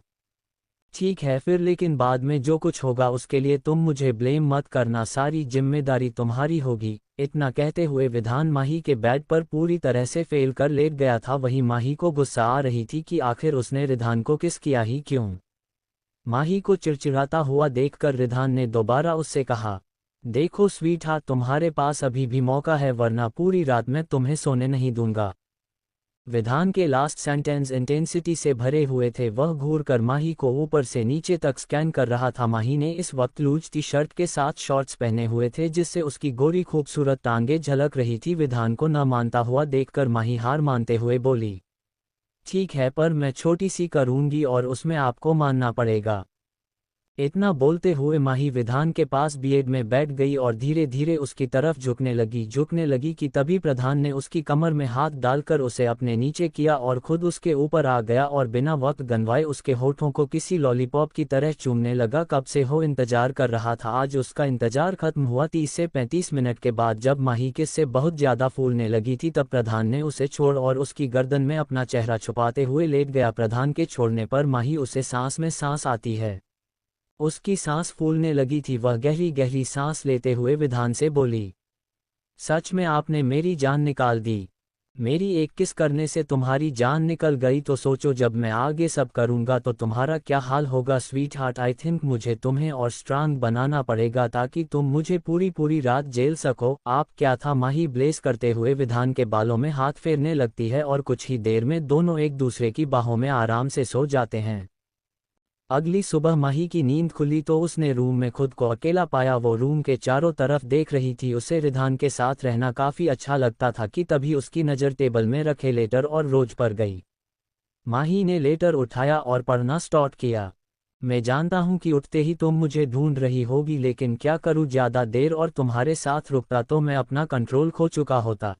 ठीक है फिर, लेकिन बाद में जो कुछ होगा उसके लिए तुम मुझे ब्लेम मत करना, सारी जिम्मेदारी तुम्हारी होगी। इतना कहते हुए विधान माही के बेड पर पूरी तरह से फेल कर लेट गया था। वही माही को गुस्सा आ रही थी कि आखिर उसने रिधान को किस किया ही क्यों। माही को चिड़चिड़ाता हुआ देखकर रिधान ने दोबारा उससे कहा, देखो स्वीट हार्ट, तुम्हारे पास अभी भी मौका है, वरना पूरी रात मैं तुम्हें सोने नहीं दूंगा। विधान के लास्ट सेंटेंस इंटेंसिटी से भरे हुए थे। वह घूर कर माही को ऊपर से नीचे तक स्कैन कर रहा था। माही ने इस वक्त लूज टी शर्ट के साथ शॉर्ट्स पहने हुए थे, जिससे उसकी गोरी खूबसूरत टांगें झलक रही थी। विधान को न मानता हुआ देखकर माही हार मानते हुए बोली, ठीक है, पर मैं छोटी सी करूंगी और उसमें आपको मानना पड़ेगा। इतना बोलते हुए माही विधान के पास बेड में बैठ गई और धीरे धीरे उसकी तरफ झुकने लगी कि तभी प्रधान ने उसकी कमर में हाथ डालकर उसे अपने नीचे किया और खुद उसके ऊपर आ गया और बिना वक्त गंवाए उसके होठों को किसी लॉलीपॉप की तरह चूमने लगा। कब से हो इंतजार कर रहा था, आज उसका इंतजार खत्म हुआ। 30 से 35 मिनट के बाद जब माही किस से बहुत ज्यादा फूलने लगी थी, तब प्रधान ने उसे छोड़ और उसकी गर्दन में अपना चेहरा छुपाते हुए लेट गया। प्रधान के छोड़ने पर माही उसे सांस में सांस आती है। उसकी सांस फूलने लगी थी। वह गहरी गहरी सांस लेते हुए विधान से बोली, सच में आपने मेरी जान निकाल दी। मेरी एक किस करने से तुम्हारी जान निकल गई, तो सोचो जब मैं आगे सब करूंगा तो तुम्हारा क्या हाल होगा। स्वीट हार्ट, आई थिंक मुझे तुम्हें और स्ट्रांग बनाना पड़ेगा ताकि तुम मुझे पूरी पूरी रात झेल सको। आप क्या था, माही ब्लेस करते हुए विधान के बालों में हाथ फेरने लगती है और कुछ ही देर में दोनों एक दूसरे की बाहों में आराम से सो जाते हैं। अगली सुबह माही की नींद खुली तो उसने रूम में खुद को अकेला पाया। वो रूम के चारों तरफ देख रही थी। उसे रिधान के साथ रहना काफ़ी अच्छा लगता था कि तभी उसकी नज़र टेबल में रखे लेटर और रोज पर गई। माही ने लेटर उठाया और पढ़ना स्टार्ट किया। मैं जानता हूं कि उठते ही तुम मुझे ढूंढ रही होगी, लेकिन क्या करूं, ज़्यादा देर और तुम्हारे साथ रुकता तो मैं अपना कंट्रोल खो चुका होता।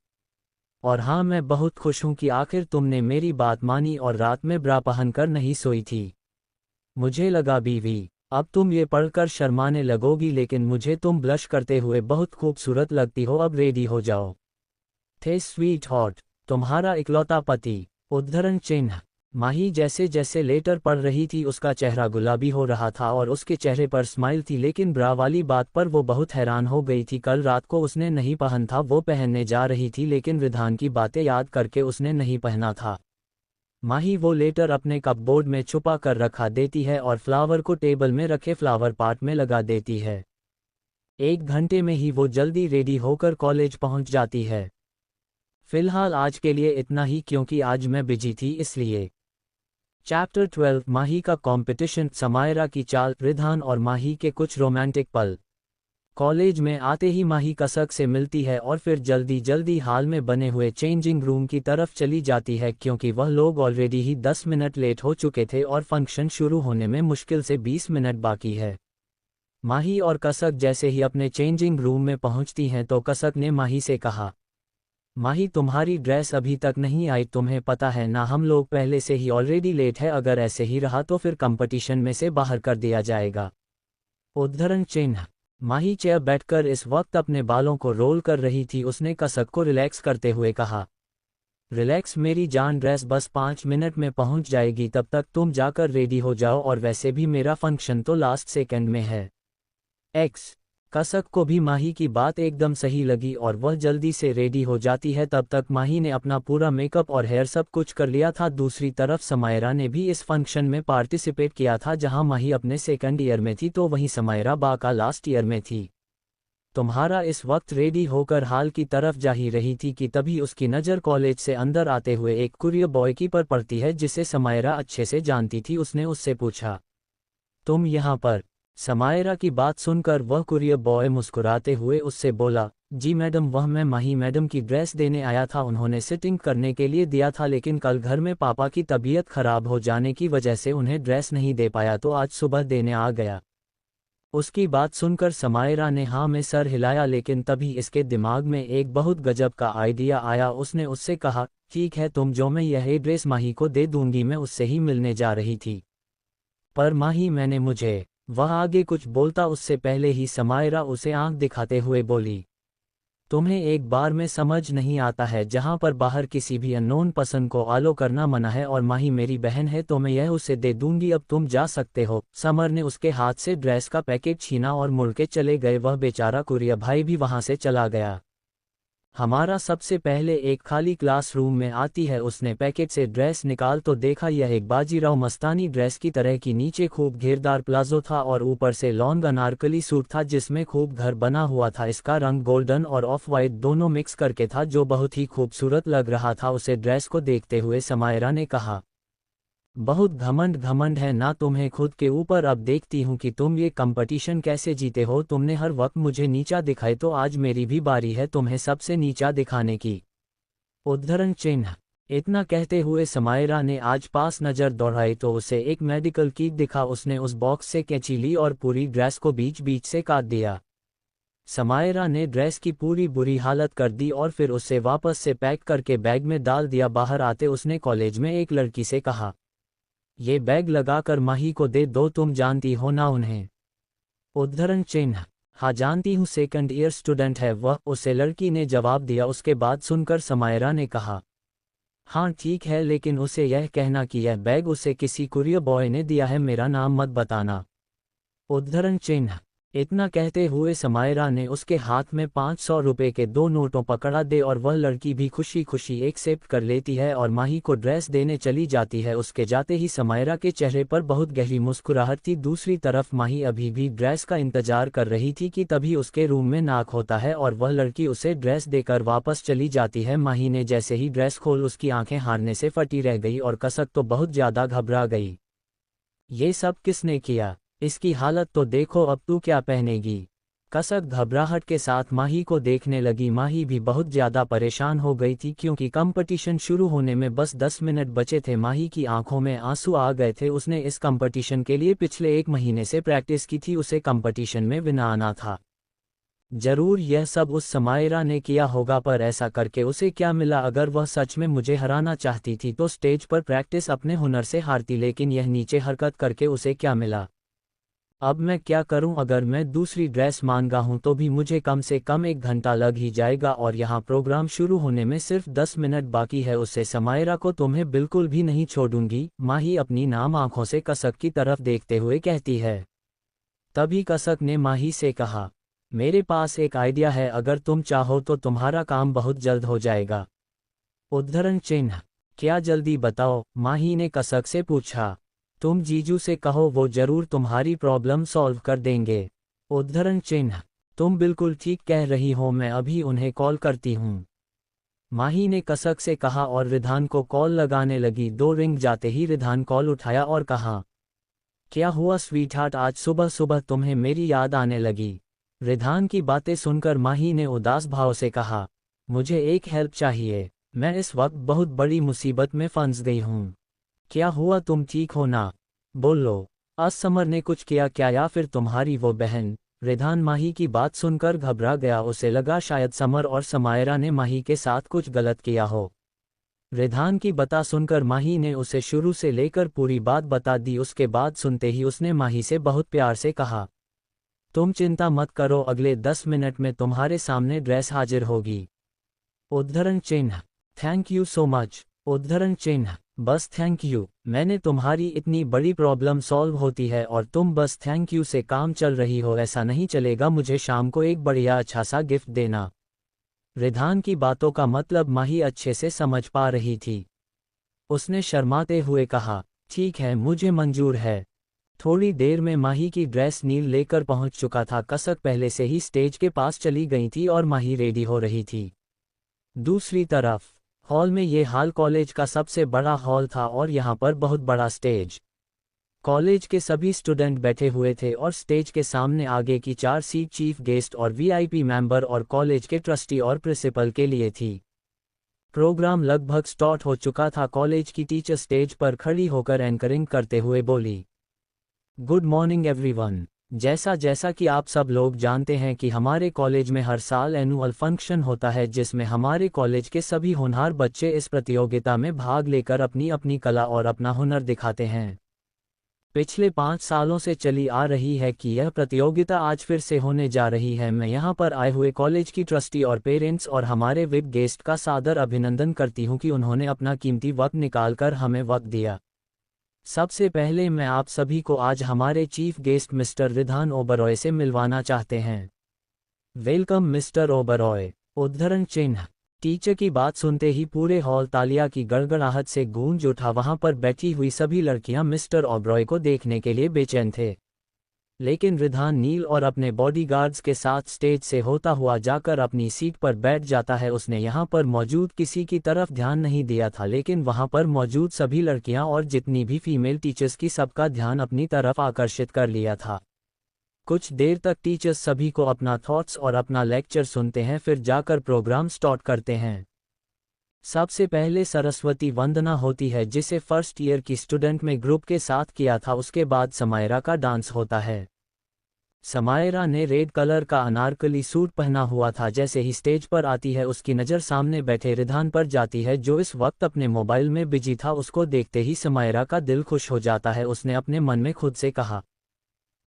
और हाँ, मैं बहुत खुश हूं कि आखिर तुमने मेरी बात मानी और रात में ब्रा पहन कर नहीं सोई थी। मुझे लगा बीवी, अब तुम ये पढ़कर शर्माने लगोगी, लेकिन मुझे तुम ब्लश करते हुए बहुत खूबसूरत लगती हो। अब रेडी हो जाओ। थे स्वीट हॉट, तुम्हारा इकलौता पति। उद्धरण चिन्ह। माही जैसे जैसे लेटर पढ़ रही थी उसका चेहरा गुलाबी हो रहा था और उसके चेहरे पर स्माइल थी, लेकिन ब्रा वाली बात पर वो बहुत हैरान हो गई थी। कल रात को उसने नहीं पहन था, वो पहनने जा रही थी, लेकिन विधान की बातें याद करके उसने नहीं पहना था। माही वो लेटर अपने कपबोर्ड में छुपा कर रखा देती है और फ्लावर को टेबल में रखे फ्लावर पॉट में लगा देती है। 1 घंटे में ही वो जल्दी रेडी होकर कॉलेज पहुंच जाती है। फिलहाल आज के लिए इतना ही, क्योंकि आज मैं बिजी थी इसलिए। चैप्टर 12, माही का कंपटीशन। समायरा की चाल, रिधान और माही के कुछ रोमांटिक पल। कॉलेज में आते ही माही कसक से मिलती है और फिर जल्दी जल्दी हाल में बने हुए चेंजिंग रूम की तरफ चली जाती है, क्योंकि वह लोग ऑलरेडी ही 10 मिनट लेट हो चुके थे और फंक्शन शुरू होने में मुश्किल से 20 मिनट बाकी है। माही और कसक जैसे ही अपने चेंजिंग रूम में पहुंचती हैं तो कसक ने माही से कहा, माही तुम्हारी ड्रेस अभी तक नहीं आई, तुम्हें पता है ना, हम लोग पहले से ही ऑलरेडी लेट है। अगर ऐसे ही रहा तो फिर कंपटीशन में से बाहर कर दिया जाएगा। उद्धरण चिन्ह। माही चेयर बैठकर इस वक्त अपने बालों को रोल कर रही थी। उसने कसक को रिलैक्स करते हुए कहा, रिलैक्स मेरी जान, ड्रेस बस 5 मिनट में पहुंच जाएगी, तब तक तुम जाकर रेडी हो जाओ, और वैसे भी मेरा फंक्शन तो लास्ट सेकंड में है। कसक को भी माही की बात एकदम सही लगी और वह जल्दी से रेडी हो जाती है। तब तक माही ने अपना पूरा मेकअप और हेयर सब कुछ कर लिया था। दूसरी तरफ समायरा ने भी इस फंक्शन में पार्टिसिपेट किया था। जहां माही अपने सेकंड ईयर में थी तो वहीं समायरा बाका लास्ट ईयर में थी। तुम्हारा इस वक्त रेडी होकर हाल की तरफ जा ही रही थी कि तभी उसकी नज़र कॉलेज से अंदर आते हुए एक कुरियर बॉय की पर पड़ती है, जिसे समायरा अच्छे से जानती थी। उसने उससे पूछा, तुम यहाँ पर? समायरा की बात सुनकर वह कुरियर बॉय मुस्कुराते हुए उससे बोला, जी मैडम, वह मैं माही मैडम की ड्रेस देने आया था। उन्होंने सिटिंग करने के लिए दिया था, लेकिन कल घर में पापा की तबीयत खराब हो जाने की वजह से उन्हें ड्रेस नहीं दे पाया, तो आज सुबह देने आ गया। उसकी बात सुनकर समायरा ने हाँ में सर हिलाया, लेकिन तभी इसके दिमाग में एक बहुत गजब का आइडिया आया। उसने उससे कहा, ठीक है, तुम जो, मैं यह ड्रेस माही को दे दूंगी, मैं उससे ही मिलने जा रही थी। पर माही, मैंने मुझे। वह आगे कुछ बोलता उससे पहले ही समायरा उसे आंख दिखाते हुए बोली, तुम्हें एक बार में समझ नहीं आता है, जहां पर बाहर किसी भी अननोन पसंद को आलो करना मना है, और माही मेरी बहन है तो मैं यह उसे दे दूंगी, अब तुम जा सकते हो। समर ने उसके हाथ से ड्रेस का पैकेट छीना और मुड़ के चले गए। वह बेचारा कुरियर भाई भी वहां से चला गया। हमारा सबसे पहले एक खाली क्लासरूम में आती है। उसने पैकेट से ड्रेस निकाल तो देखा यह एक बाजीराव मस्तानी ड्रेस की तरह की। नीचे खूब घेरदार प्लाजो था और ऊपर से लॉन्ग अनारकली सूट था जिसमें खूब घर बना हुआ था। इसका रंग गोल्डन और ऑफ वाइट दोनों मिक्स करके था जो बहुत ही खूबसूरत लग रहा था। उसे ड्रेस को देखते हुए समायरा ने कहा, बहुत घमंड है ना तुम्हें खुद के ऊपर। अब देखती हूँ कि तुम ये कंपटीशन कैसे जीते हो। तुमने हर वक्त मुझे नीचा दिखाए तो आज मेरी भी बारी है तुम्हें सबसे नीचा दिखाने की। उद्धरण चिन्ह। इतना कहते हुए समायरा ने आज पास नजर दौड़ाई तो उसे एक मेडिकल किट दिखा। उसने उस बॉक्स से कैंची ली और पूरी ड्रेस को बीच बीच से काट दिया। समायरा ने ड्रेस की पूरी बुरी हालत कर दी और फिर उसे वापस से पैक करके बैग में डाल दिया। बाहर आते उसने कॉलेज में एक लड़की से कहा, ये बैग लगाकर माही को दे दो, तुम जानती हो ना उन्हें। उद्धरण चिन्ह। हाँ जानती हूँ, सेकंड ईयर स्टूडेंट है वह, उसे लड़की ने जवाब दिया। उसके बाद सुनकर समायरा ने कहा, हाँ ठीक है लेकिन उसे यह कहना कि यह बैग उसे किसी कुरियर बॉय ने दिया है, मेरा नाम मत बताना। उद्धरण चिन्ह। इतना कहते हुए समायरा ने उसके हाथ में 500 रुपये के 2 नोटों पकड़ा दे और वह लड़की भी खुशी खुशी एक्सेप्ट कर लेती है और माही को ड्रेस देने चली जाती है। उसके जाते ही समायरा के चेहरे पर बहुत गहरी मुस्कुराहट थी। दूसरी तरफ माही अभी भी ड्रेस का इंतजार कर रही थी कि तभी उसके रूम में नॉक होता है और वह लड़की उसे ड्रेस देकर वापस चली जाती है। माही ने जैसे ही ड्रेस खोल उसकी आंखें हारने से फटी रह गई और कसक तो बहुत ज्यादा घबरा गई। ये सब किसने किया? इसकी हालत तो देखो, अब तू क्या पहनेगी? कसक घबराहट के साथ माही को देखने लगी। माही भी बहुत ज्यादा परेशान हो गई थी क्योंकि कंपटीशन शुरू होने में बस 10 मिनट बचे थे। माही की आंखों में आंसू आ गए थे। उसने इस कंपटीशन के लिए पिछले 1 महीने से प्रैक्टिस की थी। उसे कंपटीशन में विन आना था। जरूर यह सब उस समायरा ने किया होगा, पर ऐसा करके उसे क्या मिला? अगर वह सच में मुझे हराना चाहती थी तो स्टेज पर प्रैक्टिस अपने हुनर से हारती, लेकिन यह नीचे हरकत करके उसे क्या मिला? अब मैं क्या करूं? अगर मैं दूसरी ड्रेस मांगा हूं तो भी मुझे कम से कम 1 घंटा लग ही जाएगा और यहाँ प्रोग्राम शुरू होने में सिर्फ 10 मिनट बाकी है। उससे समायरा को तुम्हें बिल्कुल भी नहीं छोड़ूंगी, माही अपनी नाम आंखों से कसक की तरफ देखते हुए कहती है। तभी कसक ने माही से कहा, मेरे पास एक आइडिया है, अगर तुम चाहो तो तुम्हारा काम बहुत जल्द हो जाएगा। उद्धरण चिन्ह। क्या? जल्दी बताओ, माही ने कसक से पूछा। तुम जीजू से कहो, वो जरूर तुम्हारी प्रॉब्लम सॉल्व कर देंगे। उद्धरण चिन्ह। तुम बिल्कुल ठीक कह रही हो, मैं अभी उन्हें कॉल करती हूँ, माही ने कसक से कहा और रिधान को कॉल लगाने लगी। 2 रिंग जाते ही रिधान कॉल उठाया और कहा, क्या हुआ स्वीटहार्ट, आज सुबह सुबह तुम्हें मेरी याद आने लगी? रिधान की बातें सुनकर माही ने उदास भाव से कहा, मुझे एक हेल्प चाहिए, मैं इस वक्त बहुत बड़ी मुसीबत में फंस गई हूँ। क्या हुआ, तुम ठीक हो ना? बोलो, आज समर ने कुछ किया क्या, या फिर तुम्हारी वो बहन? रिधान माही की बात सुनकर घबरा गया। उसे लगा शायद समर और समायरा ने माही के साथ कुछ गलत किया हो। रिधान की बता सुनकर माही ने उसे शुरू से लेकर पूरी बात बता दी। उसके बाद सुनते ही उसने माही से बहुत प्यार से कहा, तुम चिंता मत करो, अगले 10 मिनट में तुम्हारे सामने ड्रेस हाजिर होगी। उद्धरण चिन्ह। Thank you so much. उद्धरण चिन्ह। बस थैंक यू, मैंने तुम्हारी इतनी बड़ी प्रॉब्लम सॉल्व होती है और तुम बस थैंक यू से काम चल रही हो, ऐसा नहीं चलेगा, मुझे शाम को एक बढ़िया अच्छा सा गिफ्ट देना। रिधान की बातों का मतलब माही अच्छे से समझ पा रही थी। उसने शर्माते हुए कहा, ठीक है, मुझे मंजूर है। थोड़ी देर में माही की ड्रेस नील लेकर पहुंच चुका था। कसक पहले से ही स्टेज के पास चली गई थी और माही रेडी हो रही थी। दूसरी तरफ हॉल में, ये हॉल कॉलेज का सबसे बड़ा हॉल था और यहाँ पर बहुत बड़ा स्टेज। कॉलेज के सभी स्टूडेंट बैठे हुए थे और स्टेज के सामने आगे की 4 सीट चीफ गेस्ट और वीआईपी मेंबर और कॉलेज के ट्रस्टी और प्रिंसिपल के लिए थी। प्रोग्राम लगभग स्टार्ट हो चुका था। कॉलेज की टीचर स्टेज पर खड़ी होकर एंकरिंग करते हुए बोली, गुड मॉर्निंग एवरीवन। जैसा जैसा कि आप सब लोग जानते हैं कि हमारे कॉलेज में हर साल एनुअल फंक्शन होता है जिसमें हमारे कॉलेज के सभी होनहार बच्चे इस प्रतियोगिता में भाग लेकर अपनी अपनी कला और अपना हुनर दिखाते हैं। पिछले 5 सालों से चली आ रही है कि यह प्रतियोगिता आज फिर से होने जा रही है। मैं यहाँ पर आए हुए कॉलेज की ट्रस्टी और पेरेंट्स और हमारे विप गेस्ट का सादर अभिनंदन करती हूँ कि उन्होंने अपना कीमती वक्त निकालकर हमें वक्त दिया। सबसे पहले मैं आप सभी को आज हमारे chief guest mister Ridhan Oberoi से मिलवाना चाहते हैं। Welcome mister Oberoi. उद्धरण चिन्ह। टीचर की बात सुनते ही पूरे हॉल तालियां की गड़गड़ाहट से गूंज उठा। वहां पर बैठी हुई सभी लड़कियां मिस्टर ओबरॉय को देखने के लिए बेचैन थे। लेकिन रिधान नील और अपने बॉडीगार्ड्स के साथ स्टेज से होता हुआ जाकर अपनी सीट पर बैठ जाता है। उसने यहाँ पर मौजूद किसी की तरफ ध्यान नहीं दिया था, लेकिन वहाँ पर मौजूद सभी लड़कियाँ और जितनी भी फीमेल टीचर्स की सबका ध्यान अपनी तरफ आकर्षित कर लिया था। कुछ देर तक टीचर्स सभी को अपना थॉट्स और अपना लेक्चर सुनते हैं, फिर जाकर प्रोग्राम स्टार्ट करते हैं। सबसे पहले सरस्वती वंदना होती है, जिसे फर्स्ट ईयर की स्टूडेंट में ग्रुप के साथ किया था। उसके बाद समायरा का डांस होता है। समायरा ने रेड कलर का अनारकली सूट पहना हुआ था। जैसे ही स्टेज पर आती है उसकी नज़र सामने बैठे रिधान पर जाती है, जो इस वक्त अपने मोबाइल में बिजी था। उसको देखते ही समायरा का दिल खुश हो जाता है। उसने अपने मन में खुद से कहा,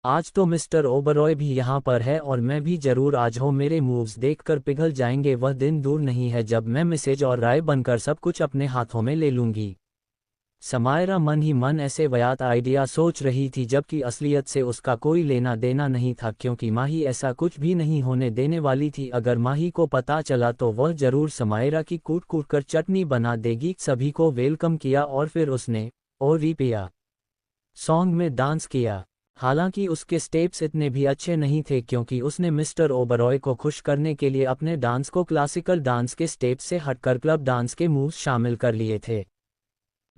आज तो मिस्टर ओबरॉय भी यहाँ पर है और मैं भी जरूर आज हो। मेरे मूव्स देखकर पिघल जाएंगे। वह दिन दूर नहीं है जब मैं मिसेज और राय बनकर सब कुछ अपने हाथों में ले लूंगी। समायरा मन ही मन ऐसे वायात आइडिया सोच रही थी, जबकि असलियत से उसका कोई लेना देना नहीं था, क्योंकि माही ऐसा कुछ भी नहीं होने देने वाली थी। अगर माही को पता चला तो वह जरूर समायरा की कूट कूट कर चटनी बना देगी। सभी को वेलकम किया और फिर उसने ओ रिपिया सॉन्ग में डांस किया। हालांकि उसके स्टेप्स इतने भी अच्छे नहीं थे, क्योंकि उसने मिस्टर ओबरॉय को खुश करने के लिए अपने डांस को क्लासिकल डांस के स्टेप से हटकर क्लब डांस के मूव्स शामिल कर लिए थे।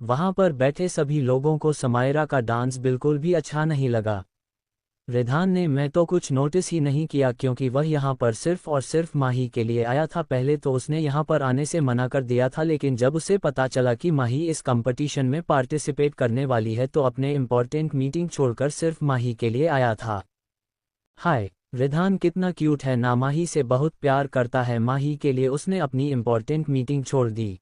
वहां पर बैठे सभी लोगों को समायरा का डांस बिल्कुल भी अच्छा नहीं लगा। रिधान ने मैं तो कुछ नोटिस ही नहीं किया, क्योंकि वह यहाँ पर सिर्फ और सिर्फ माही के लिए आया था। पहले तो उसने यहाँ पर आने से मना कर दिया था, लेकिन जब उसे पता चला कि माही इस कंपटीशन में पार्टिसिपेट करने वाली है तो अपने इम्पोर्टेंट मीटिंग छोड़कर सिर्फ माही के लिए आया था। हाय, रिधान कितना क्यूट है ना, माही से बहुत प्यार करता है। माही के लिए उसने अपनी इम्पोर्टेंट मीटिंग छोड़ दी।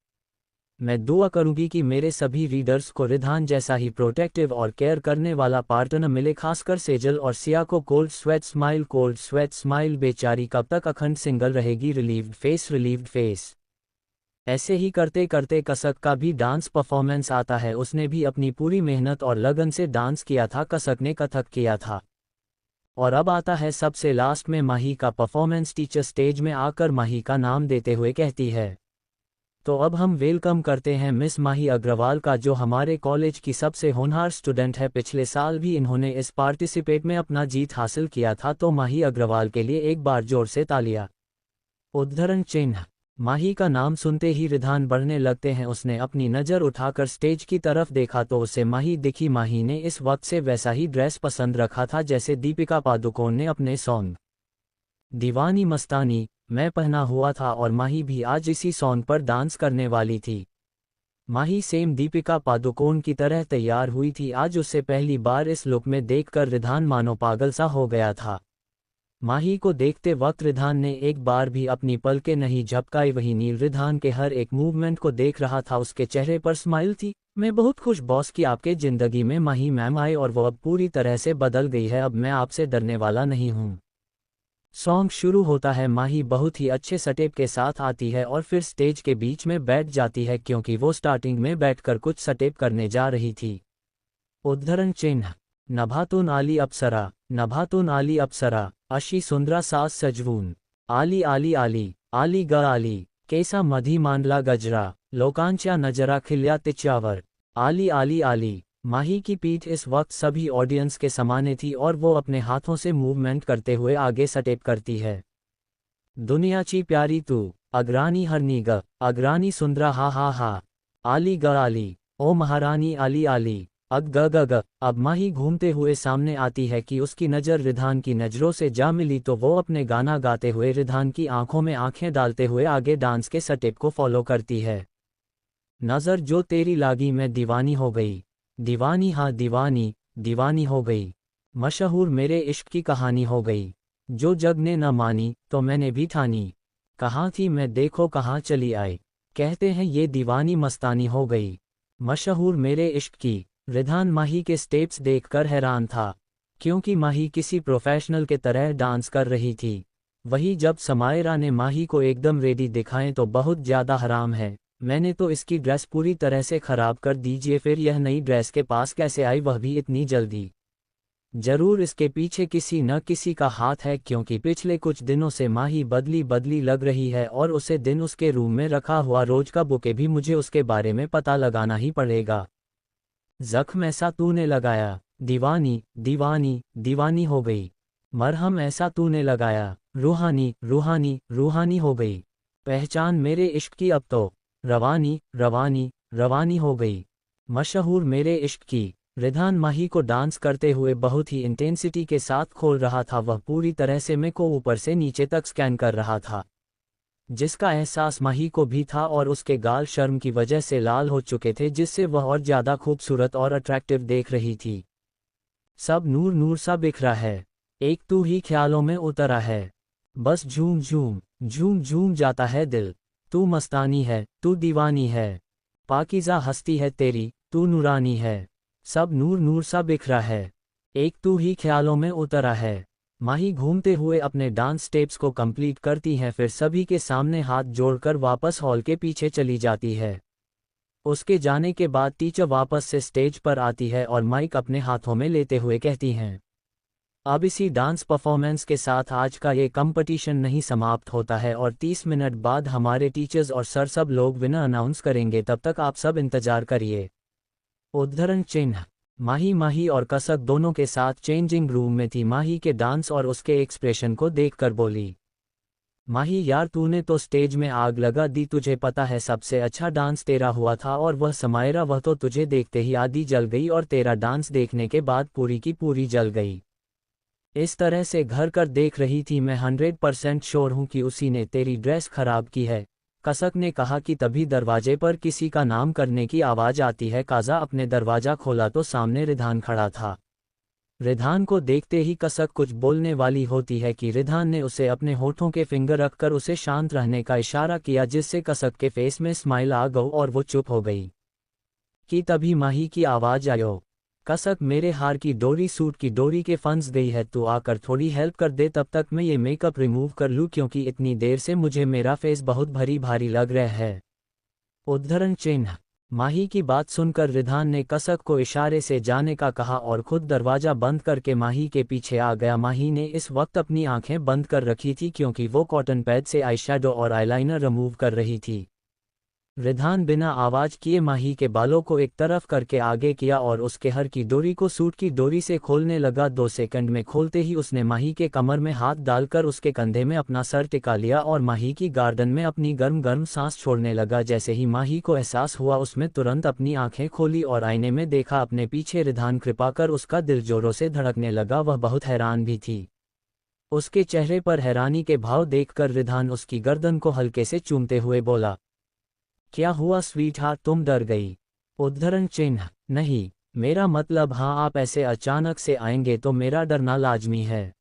मैं दुआ करूंगी कि मेरे सभी रीडर्स को रिधान जैसा ही प्रोटेक्टिव और केयर करने वाला पार्टनर मिले, खासकर सेजल और सिया को। Cold sweat smile. बेचारी कब तक अखंड सिंगल रहेगी। Relieved face. ऐसे ही करते करते कसक का भी डांस परफॉर्मेंस आता है। उसने भी अपनी पूरी मेहनत और लगन से डांस किया था। कसक ने कथक किया था। और अब आता है सबसे लास्ट में माही का परफॉर्मेंस। टीचर स्टेज में आकर माही का नाम देते हुए कहती है, तो अब हम वेलकम करते हैं मिस माही अग्रवाल का, जो हमारे कॉलेज की सबसे होनहार स्टूडेंट है। पिछले साल भी इन्होंने इस पार्टिसिपेट में अपना जीत हासिल किया था। तो माही अग्रवाल के लिए एक बार जोर से तालियां। उद्धरण चिन्ह। माही का नाम सुनते ही रिधान बढ़ने लगते हैं। उसने अपनी नज़र उठाकर स्टेज की तरफ देखा तो उसे माही दिखी। माही ने इस वक्त से वैसा ही ड्रेस पसंद रखा था जैसे दीपिका पादुकोण ने अपने सॉन्ग दीवानी मस्तानी मैं पहना हुआ था, और माही भी आज इसी सॉन्ग पर डांस करने वाली थी। माही सेम दीपिका पादुकोण की तरह तैयार हुई थी आज। उसे पहली बार इस लुक में देखकर रिधान मानो पागल सा हो गया था। माही को देखते वक्त रिधान ने एक बार भी अपनी पलकें नहीं झपकाई। वही नील रिधान के हर एक मूवमेंट को देख रहा था। उसके चेहरे पर स्माइल थी। मैं बहुत खुश बॉस कि आपके जिंदगी में माही मैम आए और वो अब पूरी तरह से बदल गई है। अब मैं आपसे डरने वाला नहीं हूँ। सॉन्ग शुरू होता है। माही बहुत ही अच्छे सेटअप के साथ आती है और फिर स्टेज के बीच में बैठ जाती है, क्योंकि वो स्टार्टिंग में बैठकर कुछ सेटअप करने जा रही थी। उद्धरण चिन्ह। नभातुन आली अप्सरा अशी सुंदरा सास सजवून आली ग आली केसा मधी मांडला गजरा लोकांच्या नजरा खिल्या तिच्यावर आली। माही की पीठ इस वक्त सभी ऑडियंस के समाने थी और वो अपने हाथों से मूवमेंट करते हुए आगे स्टेप करती है। दुनियाची प्यारी तू अग्रानी हरनी ग अग्रानी सुंदरा हा आली ग आली ओ महारानी आली अग ग। अब माही घूमते हुए सामने आती है कि उसकी नज़र रिधान की नज़रों से जा मिली तो वो अपने गाना गाते हुए रिधान की आंखों में आंखें डालते हुए आगे डांस के स्टेप को फॉलो करती है। नज़र जो तेरी लागी मैं दीवानी हो गई। दीवानी हाँ दीवानी हो गई। मशहूर मेरे इश्क की कहानी हो गई। जो जग ने न मानी तो मैंने भी ठानी। कहाँ थी मैं देखो कहाँ चली आई। कहते हैं ये दीवानी मस्तानी हो गई। मशहूर मेरे इश्क की। रिधान माही के स्टेप्स देखकर हैरान था, क्योंकि माही किसी प्रोफेशनल के तरह डांस कर रही थी। वही जब समायरा ने माही को एकदम रेडी दिखाएं तो बहुत ज़्यादा हराम है। मैंने तो इसकी ड्रेस पूरी तरह से ख़राब कर दीजिए, फिर यह नई ड्रेस के पास कैसे आई, वह भी इतनी जल्दी। जरूर इसके पीछे किसी न किसी का हाथ है, क्योंकि पिछले कुछ दिनों से माही बदली बदली लग रही है और उसे दिन उसके रूम में रखा हुआ रोज का बुके भी मुझे उसके बारे में पता लगाना ही पड़ेगा। जख्म ऐसा तूने लगाया, दीवानी दीवानी दीवानी हो गई। मरहम ऐसा तूने लगाया, रूहानी रूहानी रूहानी हो गई। पहचान मेरे इश्क की अब तो, रवानी रवानी रवानी हो गई। मशहूर मेरे इश्क की। रिधान माही को डांस करते हुए बहुत ही इंटेंसिटी के साथ खोल रहा था। वह पूरी तरह से मैं को ऊपर से नीचे तक स्कैन कर रहा था, जिसका एहसास माही को भी था, और उसके गाल शर्म की वजह से लाल हो चुके थे, जिससे वह और ज्यादा खूबसूरत और अट्रैक्टिव देख रही थी। सब नूर नूर सा बिखरा है, एक तू ही ख्यालों में उतरा है। बस झूम झूम झूम झूम जाता है दिल। तू मस्तानी है, तू दीवानी है, पाकीज़ा हस्ती है तेरी, तू नूरानी है। सब नूर नूर सा बिखरा है, एक तू ही ख्यालों में उतरा है। माही घूमते हुए अपने डांस स्टेप्स को कंप्लीट करती हैं, फिर सभी के सामने हाथ जोड़कर वापस हॉल के पीछे चली जाती है। उसके जाने के बाद टीचर वापस से स्टेज पर आती है और माइक अपने हाथों में लेते हुए कहती हैं, अब इसी डांस परफॉर्मेंस के साथ आज का ये कंपटीशन नहीं समाप्त होता है, और 30 मिनट बाद हमारे टीचर्स और सर सब लोग विनर अनाउंस करेंगे। तब तक आप सब इंतजार करिए। उद्धरण चिन्ह। माही माही और कसक दोनों के साथ चेंजिंग रूम में थी। माही के डांस और उसके एक्सप्रेशन को देखकर बोली, माही यार तूने तो स्टेज में आग लगा दी। तुझे पता है सबसे अच्छा डांस तेरा हुआ था, और वह समायरा, वह तो तुझे देखते ही आधी जल गई, और तेरा डांस देखने के बाद पूरी की पूरी जल गई। इस तरह से घर कर देख रही थी, मैं 100% श्योर हूं कि उसी ने तेरी ड्रेस खराब की है। कसक ने कहा कि तभी दरवाजे पर किसी का नाम करने की आवाज आती है। काजा अपने दरवाजा खोला तो सामने रिधान खड़ा था। रिधान को देखते ही कसक कुछ बोलने वाली होती है कि रिधान ने उसे अपने होठों के फिंगर रखकर उसे शांत रहने का इशारा किया, जिससे कसक के फेस में स्माइल आ गई और वो चुप हो गई। कि तभी माही की आवाज आयो, कसक मेरे हार की डोरी सूट की डोरी के फंस गई है, तू आकर थोड़ी हेल्प कर दे, तब तक मैं ये मेकअप रिमूव कर लूँ, क्योंकि इतनी देर से मुझे मेरा फेस बहुत भारी भारी लग रहा है। उद्धरण चिन्ह। माही की बात सुनकर रिधान ने कसक को इशारे से जाने का कहा और खुद दरवाजा बंद करके माही के पीछे आ गया। माही ने इस वक्त अपनी आंखें बंद कर रखी थी, क्योंकि वो कॉटन पैड से आईशैडो और आईलाइनर रिमूव कर रही थी। रिधान बिना आवाज किए माही के बालों को एक तरफ करके आगे किया और उसके हर की डोरी को सूट की डोरी से खोलने लगा। 2 सेकंड में खोलते ही उसने माही के कमर में हाथ डालकर उसके कंधे में अपना सर टिका लिया और माही की गार्डन में अपनी गर्म गर्म सांस छोड़ने लगा। जैसे ही माही को एहसास हुआ, उसमें तुरंत अपनी आंखें खोली और आईने में देखा अपने पीछे रिधान। कृपा कर उसका दिल जोरों से धड़कने लगा। वह बहुत हैरान भी थी। उसके चेहरे पर हैरानी के भाव देखकर रिधान उसकी गर्दन को हल्के से चूमते हुए बोला, क्या हुआ स्वीट हार्ट, तुम डर गई? उद्धरण चिन्ह। नहीं, मेरा मतलब हाँ, आप ऐसे अचानक से आएंगे तो मेरा डरना लाजमी है।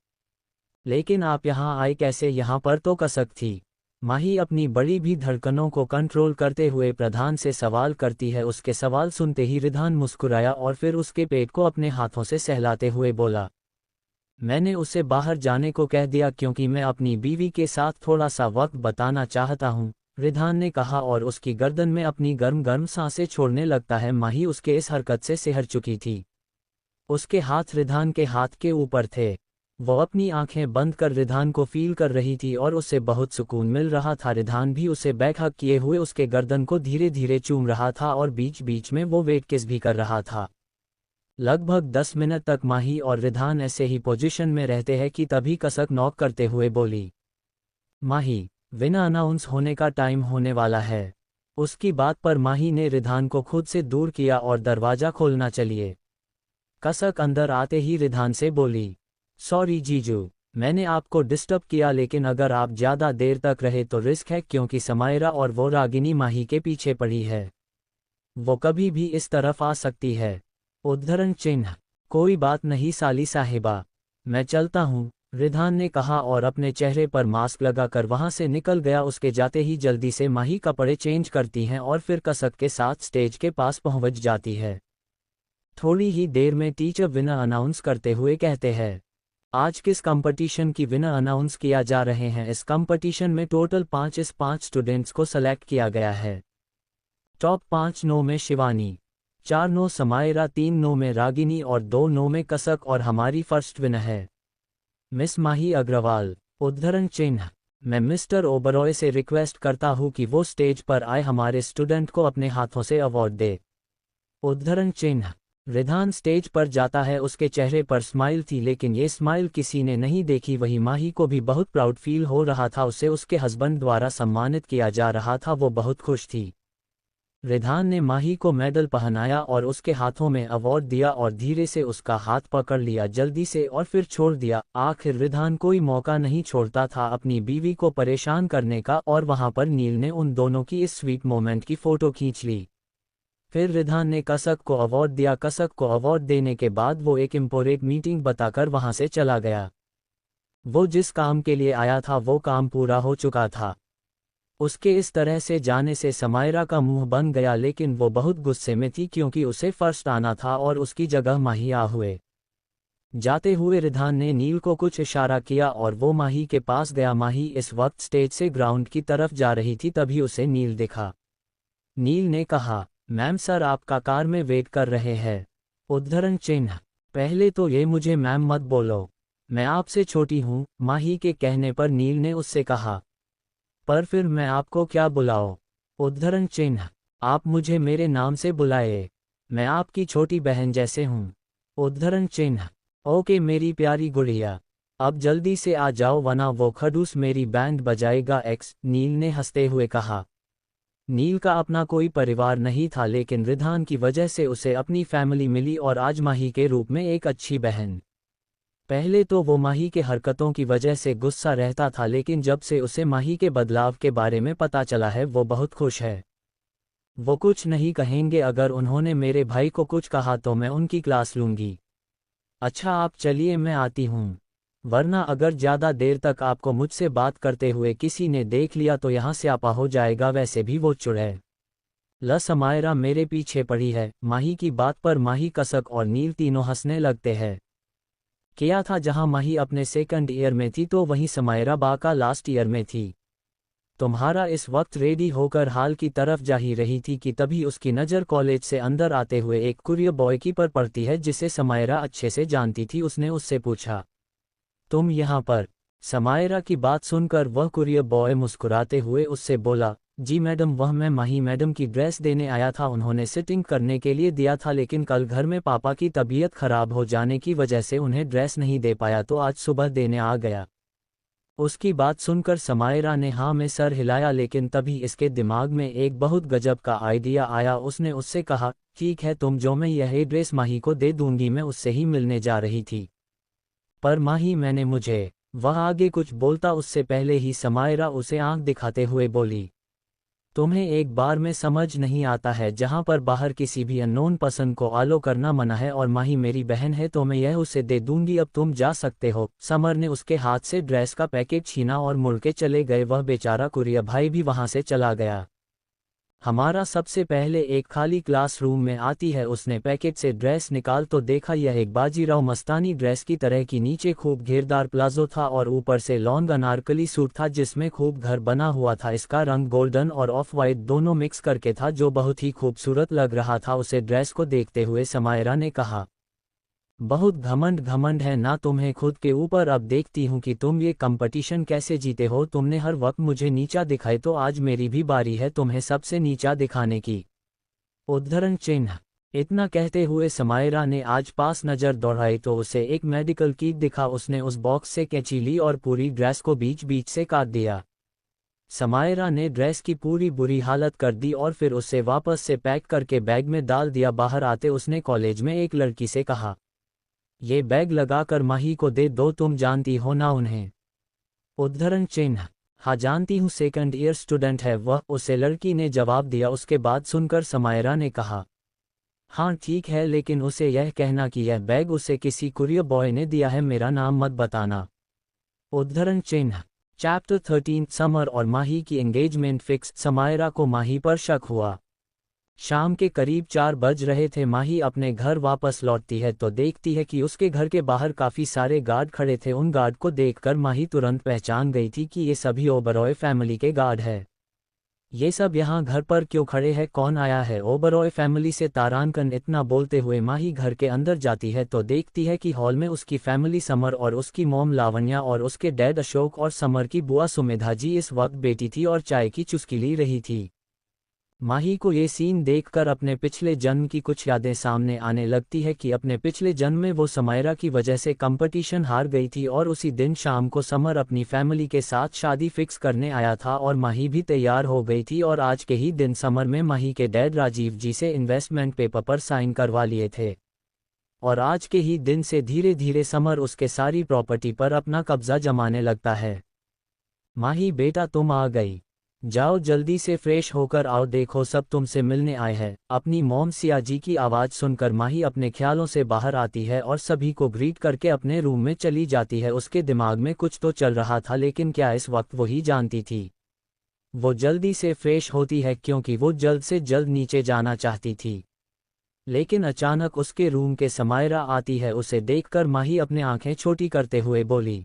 लेकिन आप यहाँ आए कैसे? यहाँ पर तो कसक थी। माही अपनी बड़ी भी धड़कनों को कंट्रोल करते हुए प्रधान से सवाल करती है। उसके सवाल सुनते ही रिधान मुस्कुराया और फिर उसके पेट को अपने हाथों से सहलाते हुए बोला, मैंने उसे बाहर जाने को कह दिया क्योंकि मैं अपनी बीवी के साथ थोड़ा सा वक्त बताना चाहता हूँ, रिधान ने कहा और उसकी गर्दन में अपनी गर्म गर्म सांसें छोड़ने लगता है। माही उसके इस हरकत से सिहर चुकी थी। उसके हाथ रिधान के हाथ के ऊपर थे। वो अपनी आंखें बंद कर रिधान को फील कर रही थी और उसे बहुत सुकून मिल रहा था। रिधान भी उसे बैकहग किए हुए उसके गर्दन को धीरे धीरे चूम रहा था और बीच बीच में वो वेट किस भी कर रहा था। लगभग 10 मिनट तक माही और रिधान ऐसे ही पोजीशन में रहते हैं कि तभी कसक नॉक करते हुए बोली, माही, विनर अनाउंस होने का टाइम होने वाला है। उसकी बात पर माही ने रिधान को खुद से दूर किया और दरवाजा खोलना चलिए। कसक अंदर आते ही रिधान से बोली, सॉरी जीजू, मैंने आपको डिस्टर्ब किया, लेकिन अगर आप ज़्यादा देर तक रहे तो रिस्क है, क्योंकि समायरा और वो रागिनी माही के पीछे पड़ी है। वो कभी भी इस तरफ आ सकती है। उद्धरण चिन्ह। कोई बात नहीं साली साहिबा, मैं चलता हूँ, रिधान ने कहा और अपने चेहरे पर मास्क लगाकर वहां से निकल गया। उसके जाते ही जल्दी से माही कपड़े चेंज करती हैं और फिर कसक के साथ स्टेज के पास पहुंच जाती है। थोड़ी ही देर में टीचर विनर अनाउंस करते हुए कहते हैं, आज किस कंपटीशन की विनर अनाउंस किया जा रहे हैं। इस कंपटीशन में टोटल 5 स्टूडेंट्स को सेलेक्ट किया गया है। टॉप 5 नो में शिवानी, 4 नो समायरा, 3 नो में रागिनी और 2 नो में कसक और हमारी फर्स्ट विनर है मिस माही अग्रवाल। उद्धरण चिन्ह, मैं मिस्टर ओबरॉय से रिक्वेस्ट करता हूँ कि वो स्टेज पर आए हमारे स्टूडेंट को अपने हाथों से अवार्ड दे। उद्धरण चिन्ह, रिधान स्टेज पर जाता है, उसके चेहरे पर स्माइल थी लेकिन ये स्माइल किसी ने नहीं देखी। वही माही को भी बहुत प्राउड फील हो रहा था, उसे उसके हस्बैंड द्वारा सम्मानित किया जा रहा था, वो बहुत खुश थी। रिधान ने माही को मेडल पहनाया और उसके हाथों में अवार्ड दिया और धीरे से उसका हाथ पकड़ लिया जल्दी से और फिर छोड़ दिया। आखिर रिधान कोई मौका नहीं छोड़ता था अपनी बीवी को परेशान करने का और वहां पर नील ने उन दोनों की इस स्वीट मोमेंट की फोटो खींच ली। फिर रिधान ने कसक को अवार्ड दिया। कसक को अवार्ड देने के बाद वो एक इम्पोर्टेंट मीटिंग बताकर वहां से चला गया। वो जिस काम के लिए आया था वो काम पूरा हो चुका था। उसके इस तरह से जाने से समायरा का मुंह बन गया, लेकिन वो बहुत गुस्से में थी क्योंकि उसे फर्स्ट आना था और उसकी जगह माही आ हुए। जाते हुए रिधान ने नील को कुछ इशारा किया और वो माही के पास गया। माही इस वक्त स्टेज से ग्राउंड की तरफ जा रही थी, तभी उसे नील दिखा। नील ने कहा, मैम सर आपका कार में वेट कर रहे हैं। उद्धरण चिन्ह, पहले तो ये मुझे मैम मत बोलो, मैं आपसे छोटी हूँ। माही के कहने पर नील ने उससे कहा, पर फिर मैं आपको क्या बुलाऊं? उद्धरण चिन्ह, आप मुझे मेरे नाम से बुलाए, मैं आपकी छोटी बहन जैसे हूँ। उद्धरण चिन्ह, ओके मेरी प्यारी गुड़िया, अब जल्दी से आ जाओ वरना वो खड़ूस मेरी बैंड बजाएगा। नील ने हंसते हुए कहा। नील का अपना कोई परिवार नहीं था, लेकिन रिधान की वजह से उसे अपनी फैमिली मिली और आज माही के रूप में एक अच्छी बहन। पहले तो वो माही के हरकतों की वजह से गुस्सा रहता था, लेकिन जब से उसे माही के बदलाव के बारे में पता चला है वो बहुत खुश है। वो कुछ नहीं कहेंगे, अगर उन्होंने मेरे भाई को कुछ कहा तो मैं उनकी क्लास लूंगी। अच्छा आप चलिए मैं आती हूँ, वरना अगर ज़्यादा देर तक आपको मुझसे बात करते हुए किसी ने देख लिया तो यहाँ स्यापा हो जाएगा। वैसे भी वो चुड़ है। समायरा मेरे पीछे पड़ी है। माही की बात पर माही, कसक और नील तीनों हंसने लगते हैं। किया था जहां माही अपने सेकंड ईयर में थी तो वहीं समायरा बाका लास्ट ईयर में थी। तुम्हारा इस वक्त रेडी होकर हाल की तरफ जा ही रही थी कि तभी उसकी नज़र कॉलेज से अंदर आते हुए एक कुरियर बॉय की पर पड़ती है जिसे समायरा अच्छे से जानती थी। उसने उससे पूछा, तुम यहाँ पर? समायरा की बात सुनकर वह कुरियर बॉय मुस्कुराते हुए उससे बोला, जी मैडम, वह मैं माही मैडम की ड्रेस देने आया था, उन्होंने सिटिंग करने के लिए दिया था लेकिन कल घर में पापा की तबीयत खराब हो जाने की वजह से उन्हें ड्रेस नहीं दे पाया तो आज सुबह देने आ गया। उसकी बात सुनकर समायरा ने हाँ में सर हिलाया, लेकिन तभी इसके दिमाग में एक बहुत गजब का आइडिया आया। उसने उससे कहा, ठीक है तुम जो, मैं यह ड्रेस माही को दे दूंगी, मैं उससे ही मिलने जा रही थी। पर माही मैंने मुझे, वह आगे कुछ बोलता उससे पहले ही समायरा उसे आंख दिखाते हुए बोली, तुम्हें एक बार में समझ नहीं आता है, जहां पर बाहर किसी भी अननोन पसंद को आलो करना मना है और माही मेरी बहन है तो मैं यह उसे दे दूंगी, अब तुम जा सकते हो। समर ने उसके हाथ से ड्रेस का पैकेट छीना और मुड़ के चले गए। वह बेचारा कुरियर भाई भी वहां से चला गया। हमारा सबसे पहले एक खाली क्लासरूम में आती है। उसने पैकेट से ड्रेस निकाल तो देखा यह एक बाजीराव मस्तानी ड्रेस की तरह की, नीचे खूब घेरदार प्लाजो था और ऊपर से लॉन्ग अनारकली सूट था जिसमें खूब घर बना हुआ था। इसका रंग गोल्डन और ऑफ वाइट दोनों मिक्स करके था जो बहुत ही खूबसूरत लग रहा था। उसे ड्रेस को देखते हुए समायरा ने कहा, बहुत घमंड है ना तुम्हें खुद के ऊपर, अब देखती हूँ कि तुम ये कंपटीशन कैसे जीते हो। तुमने हर वक्त मुझे नीचा दिखाए तो आज मेरी भी बारी है तुम्हें सबसे नीचा दिखाने की। उद्धरण चिन्ह, इतना कहते हुए समायरा ने आज पास नज़र दौड़ाई तो उसे एक मेडिकल किट दिखा। उसने उस बॉक्स से कैंची ली और पूरी ड्रेस को बीच बीच से काट दिया। समायरा ने ड्रेस की पूरी बुरी हालत कर दी और फिर उसे वापस से पैक करके बैग में डाल दिया। बाहर आते उसने कॉलेज में एक लड़की से कहा, ये बैग लगाकर माही को दे दो, तुम जानती हो ना उन्हें। उद्धरण चिन्ह, हाँ जानती हूँ, सेकंड ईयर स्टूडेंट है वह, उसे लड़की ने जवाब दिया। उसके बाद सुनकर समायरा ने कहा, हाँ ठीक है, लेकिन उसे यह कहना कि यह बैग उसे किसी कुरियर बॉय ने दिया है, मेरा नाम मत बताना। उद्धरण चिन्ह, चैप्टर 13 समर और माही की एंगेजमेंट फिक्स। समायरा को माही पर शक हुआ। शाम के करीब 4 बज रहे थे। माही अपने घर वापस लौटती है तो देखती है कि उसके घर के बाहर काफ़ी सारे गार्ड खड़े थे। उन गार्ड को देखकर माही तुरंत पहचान गई थी कि ये सभी ओबरॉय फैमिली के गार्ड है। ये सब यहाँ घर पर क्यों खड़े हैं, कौन आया है? ओबरॉय फैमिली से तारांकन इतना बोलते हुए माही घर के अंदर जाती है तो देखती है कि हॉल में उसकी फैमिली समर और उसकी मॉम लावण्या और उसके डैड अशोक और समर की बुआ सुमेधा जी इस वक्त बेटी थी और चाय की चुस्की ली रही थी। माही को ये सीन देखकर अपने पिछले जन्म की कुछ यादें सामने आने लगती है कि अपने पिछले जन्म में वो समायरा की वजह से कंपटीशन हार गई थी और उसी दिन शाम को समर अपनी फैमिली के साथ शादी फिक्स करने आया था और माही भी तैयार हो गई थी और आज के ही दिन समर में माही के डैड राजीव जी से इन्वेस्टमेंट पेपर पर साइन करवा लिए थे और आज के ही दिन से धीरे धीरे समर उसके सारी प्रॉपर्टी पर अपना कब्जा जमाने लगता है। माही बेटा तुम आ गई, जाओ जल्दी से फ्रेश होकर आओ, देखो सब तुमसे मिलने आए हैं। अपनी मॉम सिया जी की आवाज़ सुनकर माही अपने ख्यालों से बाहर आती है और सभी को ग्रीट करके अपने रूम में चली जाती है। उसके दिमाग में कुछ तो चल रहा था लेकिन क्या इस वक्त वही जानती थी। वो जल्दी से फ्रेश होती है क्योंकि वो जल्द से जल्द नीचे जाना चाहती थी, लेकिन अचानक उसके रूम के समायरा आती है। उसे देखकर माही अपने आंखें छोटी करते हुए बोली,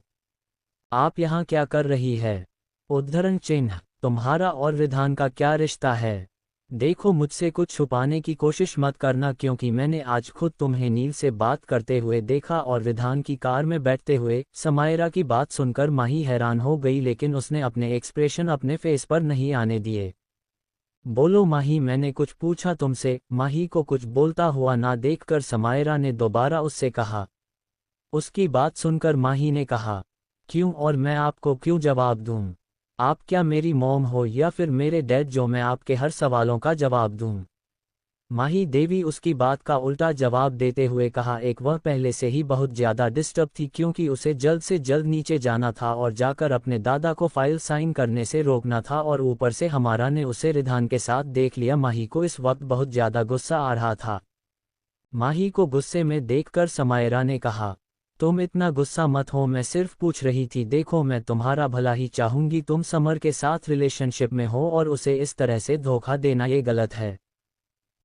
आप यहाँ क्या कर रही है? उद्धरण चिन्ह, तुम्हारा और रिधान का क्या रिश्ता है? देखो मुझसे कुछ छुपाने की कोशिश मत करना क्योंकि मैंने आज खुद तुम्हें नील से बात करते हुए देखा और रिधान की कार में बैठते हुए। समायरा की बात सुनकर माही हैरान हो गई लेकिन उसने अपने एक्सप्रेशन अपने फेस पर नहीं आने दिए। बोलो माही, मैंने कुछ पूछा तुमसे? माही को कुछ बोलता हुआ ना देखकर समायरा ने दोबारा उससे कहा। उसकी बात सुनकर माही ने कहा, क्यों और मैं आपको क्यों जवाब दूं? आप क्या मेरी मॉम हो या फिर मेरे डैड जो मैं आपके हर सवालों का जवाब दूं? माही देवी उसकी बात का उल्टा जवाब देते हुए कहा, एक वह पहले से ही बहुत ज़्यादा डिस्टर्ब थी क्योंकि उसे जल्द से जल्द नीचे जाना था और जाकर अपने दादा को फाइल साइन करने से रोकना था और ऊपर से हमारा ने उसे रिधान के साथ देख लिया। माही को इस वक्त बहुत ज़्यादा गुस्सा आ रहा था। माही को गुस्से में देखकर समायरा ने कहा, तुम इतना गुस्सा मत हो, मैं सिर्फ पूछ रही थी। देखो मैं तुम्हारा भला ही चाहूंगी, तुम समर के साथ रिलेशनशिप में हो और उसे इस तरह से धोखा देना ये गलत है।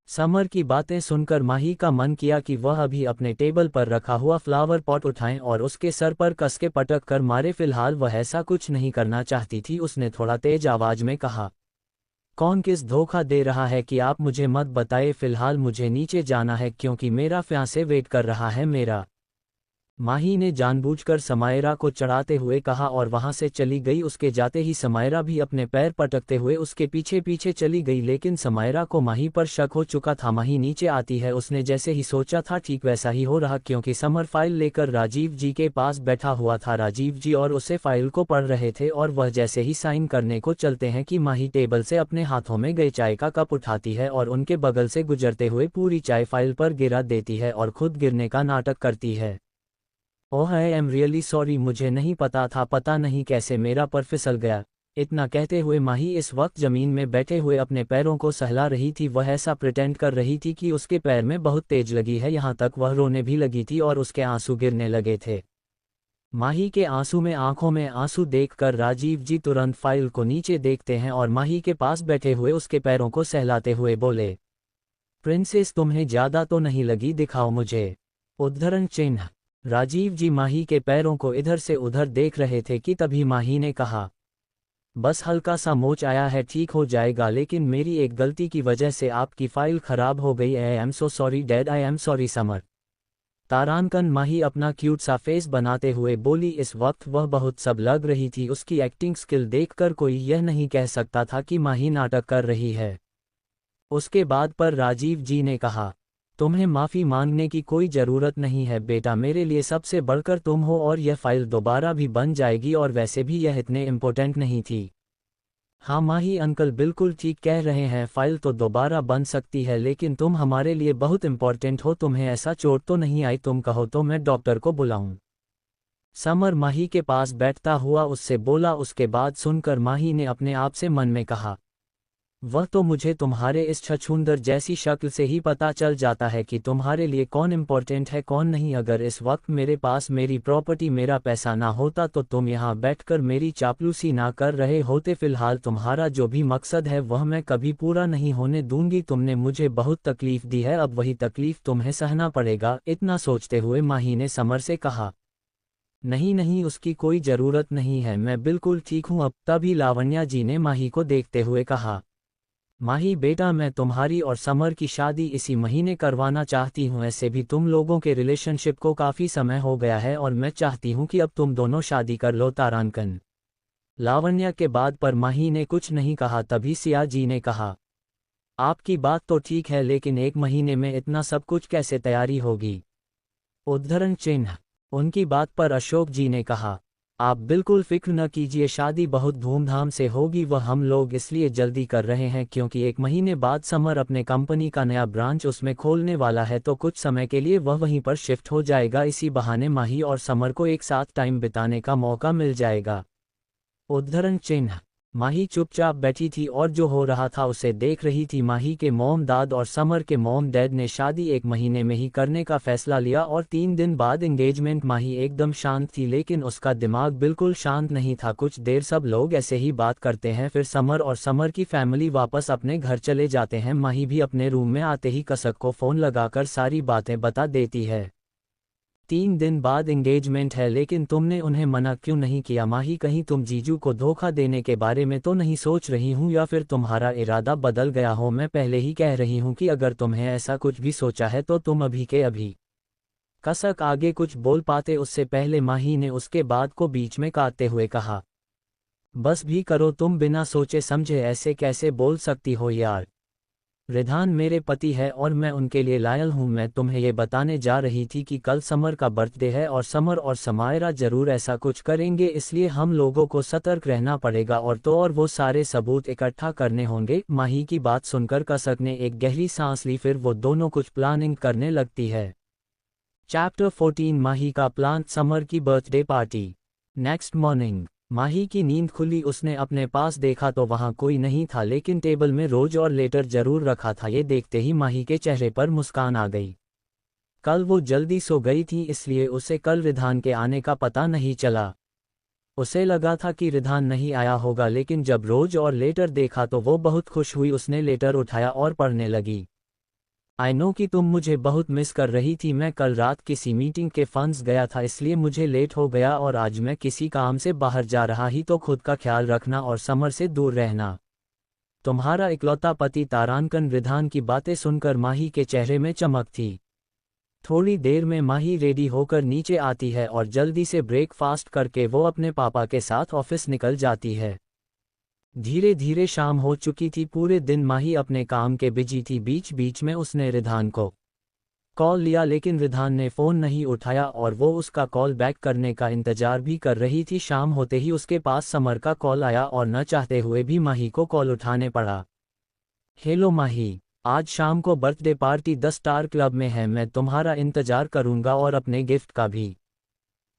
समर की बातें सुनकर माही का मन किया कि वह अभी अपने टेबल पर रखा हुआ फ्लावर पॉट उठाएं और उसके सर पर कस के पटक कर मारे। फिलहाल वह ऐसा कुछ नहीं करना चाहती थी। उसने थोड़ा तेज आवाज में कहा, कौन किस धोखा दे रहा है कि आप मुझे मत बताए, फिलहाल मुझे नीचे जाना है क्योंकि मेरा फियांसे वेट कर रहा है। मेरा माही ने जानबूझकर समायरा को चढ़ाते हुए कहा और वहां से चली गई। उसके जाते ही समायरा भी अपने पैर पटकते हुए उसके पीछे पीछे चली गई लेकिन समायरा को माही पर शक हो चुका था। माही नीचे आती है, उसने जैसे ही सोचा था ठीक वैसा ही हो रहा क्योंकि समर फाइल लेकर राजीव जी के पास बैठा हुआ था। राजीव जी और उसे फाइल को पढ़ रहे थे और वह जैसे ही साइन करने को चलते हैं कि माही टेबल से अपने हाथों में गए चाय का कप उठाती है और उनके बगल से गुजरते हुए पूरी चाय फाइल पर गिरा देती है और खुद गिरने का नाटक करती है। ओह आई एम रियली सॉरी, मुझे नहीं पता था, पता नहीं कैसे मेरा पर फिसल गया। इतना कहते हुए माही इस वक्त जमीन में बैठे हुए अपने पैरों को सहला रही थी। वह ऐसा प्रिटेंड कर रही थी कि उसके पैर में बहुत तेज लगी है, यहाँ तक वह रोने भी लगी थी और उसके आंसू गिरने लगे थे। माही के आंसू में आंखों में आंसू देखकर राजीव जी तुरंत फाइल को नीचे देखते हैं और माही के पास बैठे हुए उसके पैरों को सहलाते हुए बोले, प्रिंसेस तुम्हें ज्यादा तो नहीं लगी, दिखाओ मुझे। उद्धरण चिन्ह, राजीव जी माही के पैरों को इधर से उधर देख रहे थे कि तभी माही ने कहा, बस हल्का सा मोच आया है, ठीक हो जाएगा, लेकिन मेरी एक गलती की वजह से आपकी फाइल खराब हो गई। I am so sorry dad, I am sorry Samar. तारांकन माही अपना क्यूट सा फेस बनाते हुए बोली। इस वक्त वह बहुत सब लग रही थी। उसकी एक्टिंग स्किल देखकर कोई यह नहीं कह सकता था कि माही नाटक कर रही है। उसके बाद पर राजीव जी ने कहा, तुम्हें माफ़ी मांगने की कोई ज़रूरत नहीं है बेटा, मेरे लिए सबसे बढ़कर तुम हो और यह फाइल दोबारा भी बन जाएगी और वैसे भी यह इतने इम्पोर्टेंट नहीं थी। हाँ माही अंकल बिल्कुल ठीक कह रहे हैं, फाइल तो दोबारा बन सकती है लेकिन तुम हमारे लिए बहुत इम्पोर्टेंट हो, तुम्हें ऐसा चोट तो नहीं आई? तुम कहो तो मैं डॉक्टर को बुलाऊं? समर माही के पास बैठता हुआ उससे बोला। उसके बाद सुनकर माही ने अपने आप से मन में कहा, वह तो मुझे तुम्हारे इस छछूंदर जैसी शक्ल से ही पता चल जाता है कि तुम्हारे लिए कौन इम्पोर्टेंट है कौन नहीं। अगर इस वक्त मेरे पास मेरी प्रॉपर्टी मेरा पैसा ना होता तो तुम यहाँ बैठकर मेरी चापलूसी ना कर रहे होते। फिलहाल तुम्हारा जो भी मकसद है वह मैं कभी पूरा नहीं होने दूंगी। तुमने मुझे बहुत तकलीफ दी है, अब वही तकलीफ तुम्हें सहना पड़ेगा। इतना सोचते हुए माही ने समर से कहा, नहीं नहीं उसकी कोई ज़रूरत नहीं है, मैं बिल्कुल ठीक हूँ अब। तभी लावण्या जी ने माही को देखते हुए कहा, माही बेटा, मैं तुम्हारी और समर की शादी इसी महीने करवाना चाहती हूँ। ऐसे भी तुम लोगों के रिलेशनशिप को काफ़ी समय हो गया है और मैं चाहती हूँ कि अब तुम दोनों शादी कर लो। तारांकन लावण्या के बाद पर माही ने कुछ नहीं कहा। तभी सिया जी ने कहा, आपकी बात तो ठीक है, लेकिन 1 महीने में इतना सब कुछ कैसे तैयारी होगी? उद्धरण चिन्ह। उनकी बात पर अशोक जी ने कहा, आप बिल्कुल फिक्र न कीजिए, शादी बहुत धूमधाम से होगी। वह हम लोग इसलिए जल्दी कर रहे हैं क्योंकि 1 महीने बाद समर अपने कंपनी का नया ब्रांच उसमें खोलने वाला है, तो कुछ समय के लिए वह वहीं पर शिफ्ट हो जाएगा। इसी बहाने माही और समर को एक साथ टाइम बिताने का मौका मिल जाएगा। उद्धरण चिन्ह। माही चुपचाप बैठी थी और जो हो रहा था उसे देख रही थी। माही के मॉम दाद और समर के मॉम डैड ने शादी 1 महीने में ही करने का फैसला लिया और 3 दिन बाद एंगेजमेंट। माही एकदम शांत थी, लेकिन उसका दिमाग बिल्कुल शांत नहीं था। कुछ देर सब लोग ऐसे ही बात करते हैं, फिर समर और समर की फैमिली वापस अपने घर चले जाते हैं। माही भी अपने रूम में आते ही कसक को फ़ोन लगाकर सारी बातें बता देती है। 3 दिन बाद एंगेजमेंट है, लेकिन तुमने उन्हें मना क्यों नहीं किया? माही, कहीं तुम जीजू को धोखा देने के बारे में तो नहीं सोच रही हूँ, या फिर तुम्हारा इरादा बदल गया हो? मैं पहले ही कह रही हूँ कि अगर तुम्हें ऐसा कुछ भी सोचा है तो तुम अभी के अभी। कसक आगे कुछ बोल पाते उससे पहले माही ने उसके बाद को बीच में काटते हुए कहा, बस भी करो तुम, बिना सोचे समझे ऐसे कैसे बोल सकती हो यार? रिधान मेरे पति है और मैं उनके लिए लायल हूँ। मैं तुम्हें ये बताने जा रही थी कि कल समर का बर्थडे है और समर और समायरा जरूर ऐसा कुछ करेंगे, इसलिए हम लोगों को सतर्क रहना पड़ेगा और वो सारे सबूत इकट्ठा करने होंगे। माही की बात सुनकर कसक ने एक गहरी सांस ली, फिर वो दोनों कुछ प्लानिंग करने लगती है। चैप्टर 14 माही का प्लान, समर की बर्थडे पार्टी। नेक्स्ट मॉर्निंग माही की नींद खुली। उसने अपने पास देखा तो वहां कोई नहीं था, लेकिन टेबल में रोज और लेटर जरूर रखा था। ये देखते ही माही के चेहरे पर मुस्कान आ गई। कल वो जल्दी सो गई थी, इसलिए उसे कल रिधान के आने का पता नहीं चला। उसे लगा था कि रिधान नहीं आया होगा, लेकिन जब रोज और लेटर देखा तो वो बहुत खुश हुई। उसने लेटर उठाया और पढ़ने लगी। आई नो कि तुम मुझे बहुत मिस कर रही थी। मैं कल रात किसी मीटिंग के फंड्स गया था, इसलिए मुझे लेट हो गया और आज मैं किसी काम से बाहर जा रहा ही, तो खुद का ख्याल रखना और समर से दूर रहना। तुम्हारा इकलौता पति तारांकन। रिधान की बातें सुनकर माही के चेहरे में चमक थी। थोड़ी देर में माही रेडी होकर नीचे आती है और जल्दी से ब्रेकफास्ट करके वो अपने पापा के साथ ऑफिस निकल जाती है। धीरे धीरे शाम हो चुकी थी। पूरे दिन माही अपने काम के बिजी थी। बीच बीच में उसने रिधान को कॉल लिया, लेकिन रिधान ने फ़ोन नहीं उठाया और वो उसका कॉल बैक करने का इंतजार भी कर रही थी। शाम होते ही उसके पास समर का कॉल आया और न चाहते हुए भी माही को कॉल उठाने पड़ा। हेलो माही, आज शाम को बर्थडे पार्टी 10 स्टार क्लब में है। मैं तुम्हारा इंतजार करूंगा और अपने गिफ्ट का भी।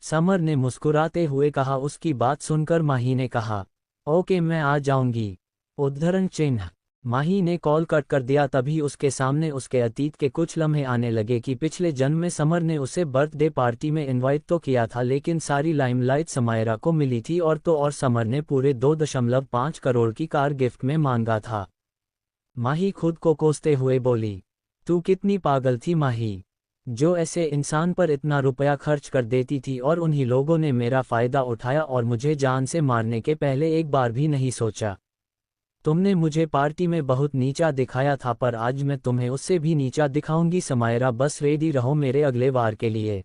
समर ने मुस्कुराते हुए कहा। उसकी बात सुनकर माही ने कहा, ओके, मैं आ जाऊंगी। उद्धरण चिन्ह। माही ने कॉल कट कर दिया। तभी उसके सामने उसके अतीत के कुछ लम्हे आने लगे कि पिछले जन्म में समर ने उसे बर्थडे पार्टी में इनवाइट तो किया था, लेकिन सारी लाइमलाइट समायरा को मिली थी और समर ने पूरे 2.5 करोड़ की कार गिफ्ट में मांगा था। माही खुद को कोसते हुए बोली, तू कितनी पागल थी माही, जो ऐसे इंसान पर इतना रुपया खर्च कर देती थी। और उन्हीं लोगों ने मेरा फ़ायदा उठाया और मुझे जान से मारने के पहले एक बार भी नहीं सोचा। तुमने मुझे पार्टी में बहुत नीचा दिखाया था, पर आज मैं तुम्हें उससे भी नीचा दिखाऊंगी समायरा। बस रेडी रहो मेरे अगले वार के लिए।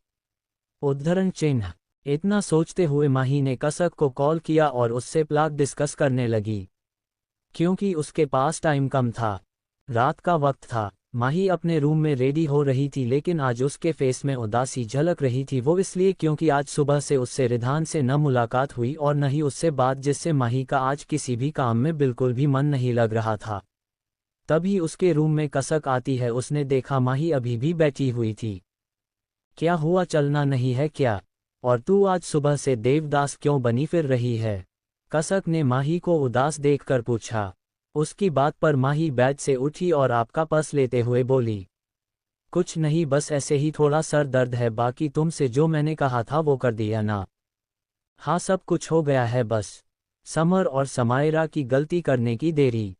उद्धरण चिन्ह। इतना सोचते हुए माही ने कसक को कॉल किया और उससे प्लान डिस्कस करने लगी। क्योंकि उसके पास टाइम कम था, रात का वक्त था। माही अपने रूम में रेडी हो रही थी, लेकिन आज उसके फेस में उदासी झलक रही थी। वो इसलिए क्योंकि आज सुबह से उससे रिधान से न मुलाकात हुई और न ही उससे बात, जिससे माही का आज किसी भी काम में बिल्कुल भी मन नहीं लग रहा था। तभी उसके रूम में कसक आती है। उसने देखा माही अभी भी बैठी हुई थी। क्या हुआ, चलना नहीं है क्या? और तू आज सुबह से देवदास क्यों बनी फिर रही है? कसक ने माही को उदास देखकर पूछा। उसकी बात पर माही बेड से उठी और आपका पर्स लेते हुए बोली, कुछ नहीं, बस ऐसे ही थोड़ा सर दर्द है। बाकी तुमसे जो मैंने कहा था वो कर दिया ना? हाँ, सब कुछ हो गया है, बस समर और समायरा की गलती करने की देरी।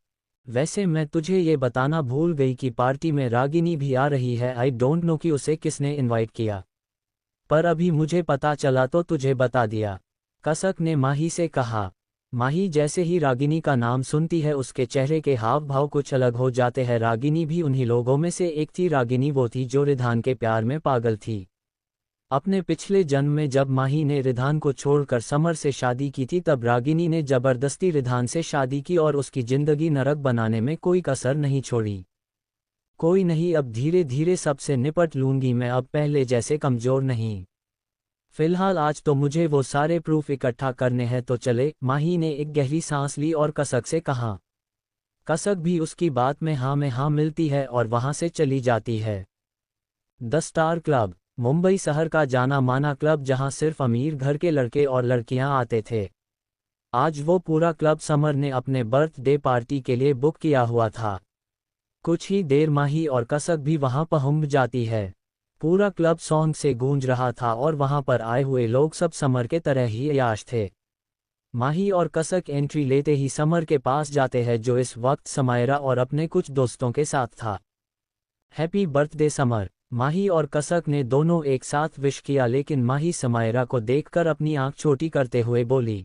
वैसे मैं तुझे ये बताना भूल गई कि पार्टी में रागिनी भी आ रही है। आई डोंट नो कि उसे किसने इनवाइट किया, पर अभी मुझे पता चला तो तुझे बता दिया। कसक ने माही से कहा। माही जैसे ही रागिनी का नाम सुनती है उसके चेहरे के हाव भाव कुछ अलग हो जाते हैं। रागिनी भी उन्हीं लोगों में से एक थी। रागिनी वो थी जो रिधान के प्यार में पागल थी। अपने पिछले जन्म में जब माही ने रिधान को छोड़कर समर से शादी की थी तब रागिनी ने जबरदस्ती रिधान से शादी की और उसकी जिंदगी नरक बनाने में कोई कसर नहीं छोड़ी। कोई नहीं, अब धीरे धीरे सबसे निपट लूंगी मैं, अब पहले जैसे कमजोर नहीं। फिलहाल आज तो मुझे वो सारे प्रूफ इकट्ठा करने हैं, तो चले। माही ने एक गहरी सांस ली और कसक से कहा। कसक भी उसकी बात में हाँ मिलती है और वहां से चली जाती है। द स्टार क्लब, मुंबई शहर का जाना माना क्लब जहां सिर्फ अमीर घर के लड़के और लड़कियां आते थे। आज वो पूरा क्लब समर ने अपने बर्थडे पार्टी के लिए बुक किया हुआ था। कुछ ही देर माही और कसक भी वहां पहुंच जाती है। पूरा क्लब सॉन्ग से गूंज रहा था और वहां पर आए हुए लोग सब समर के तरह ही अय्याश थे। माही और कसक एंट्री लेते ही समर के पास जाते हैं जो इस वक्त समायरा और अपने कुछ दोस्तों के साथ था। हैप्पी बर्थडे समर, माही और कसक ने दोनों एक साथ विश किया, लेकिन माही समायरा को देखकर अपनी आंख छोटी करते हुए बोली,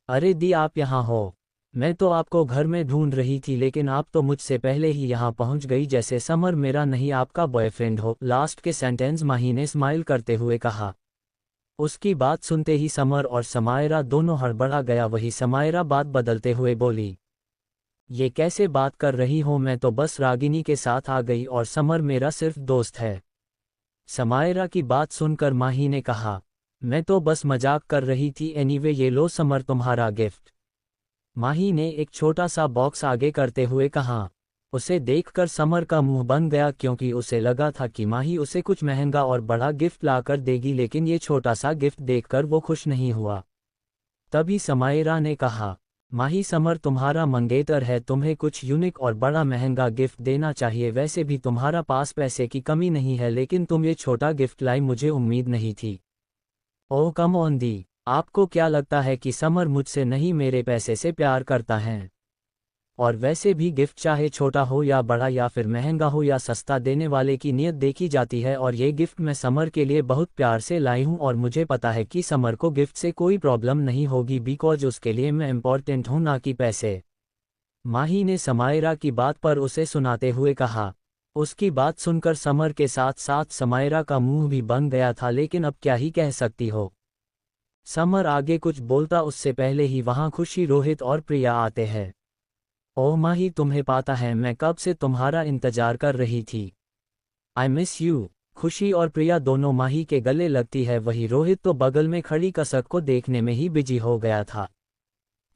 अरे दी आप यहाँ हो, मैं तो आपको घर में ढूंढ रही थी लेकिन आप तो मुझसे पहले ही यहाँ पहुँच गई, जैसे समर मेरा नहीं आपका बॉयफ्रेंड हो। लास्ट के सेंटेंस माही ने स्माइल करते हुए कहा। उसकी बात सुनते ही समर और समायरा दोनों हड़बड़ा गया। वही समायरा बात बदलते हुए बोली, ये कैसे बात कर रही हो, मैं तो बस रागिनी के साथ आ गई और समर मेरा सिर्फ दोस्त है। समायरा की बात सुनकर माही ने कहा, मैं तो बस मजाक कर रही थी। एनीवे ये लो समर तुम्हारा गिफ्ट। माही ने एक छोटा सा बॉक्स आगे करते हुए कहा। उसे देखकर समर का मुंह बन गया क्योंकि उसे लगा था कि माही उसे कुछ महंगा और बड़ा गिफ्ट लाकर देगी, लेकिन ये छोटा सा गिफ्ट देखकर वो खुश नहीं हुआ। तभी समायरा ने कहा, माही समर तुम्हारा मंगेतर है, तुम्हें कुछ यूनिक और बड़ा महंगा गिफ्ट देना चाहिए। वैसे भी तुम्हारा पास पैसे की कमी नहीं है, लेकिन तुम ये छोटा गिफ्ट लाई, मुझे उम्मीद नहीं थी। ओह कम ऑन दी, आपको क्या लगता है कि समर मुझसे नहीं मेरे पैसे से प्यार करता है? और वैसे भी गिफ्ट चाहे छोटा हो या बड़ा या फिर महंगा हो या सस्ता, देने वाले की नीयत देखी जाती है। और ये गिफ्ट मैं समर के लिए बहुत प्यार से लाई हूँ और मुझे पता है कि समर को गिफ्ट से कोई प्रॉब्लम नहीं होगी, बिकॉज उसके लिए मैं इम्पोर्टेंट हूँ ना कि पैसे। माही ने समायरा की बात पर उसे सुनाते हुए कहा। उसकी बात सुनकर समर के साथ साथ समायरा का मुंह भी बन गया था, लेकिन अब क्या ही कह सकती हो। समर आगे कुछ बोलता उससे पहले ही वहां खुशी, रोहित और प्रिया आते हैं। ओह माही, तुम्हें पता है मैं कब से तुम्हारा इंतजार कर रही थी। I miss you. खुशी और प्रिया दोनों माही के गले लगती है। वही रोहित तो बगल में खड़ी कसक को देखने में ही बिजी हो गया था।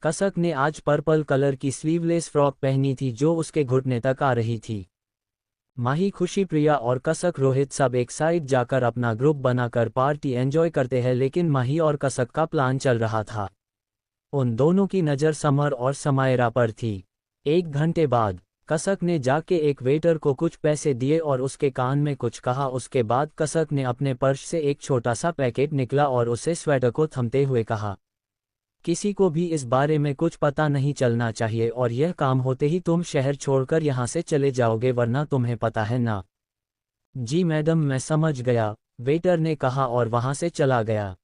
कसक ने आज पर्पल कलर की स्लीवलेस फ्रॉक पहनी थी जो उसके घुटने तक आ रही थी। माही, खुशी, प्रिया और कसक, रोहित सब एक साइड जाकर अपना ग्रुप बनाकर पार्टी एंजॉय करते हैं, लेकिन माही और कसक का प्लान चल रहा था। उन दोनों की नज़र समर और समायरा पर थी। 1 घंटे बाद कसक ने जाके एक वेटर को कुछ पैसे दिए और उसके कान में कुछ कहा। उसके बाद कसक ने अपने पर्स से एक छोटा सा पैकेट निकला और उसे स्वेटर को थमते हुए कहा, किसी को भी इस बारे में कुछ पता नहीं चलना चाहिए और यह काम होते ही तुम शहर छोड़कर यहाँ से चले जाओगे, वरना तुम्हें पता है ना। जी मैडम, मैं समझ गया, वेटर ने कहा और वहाँ से चला गया।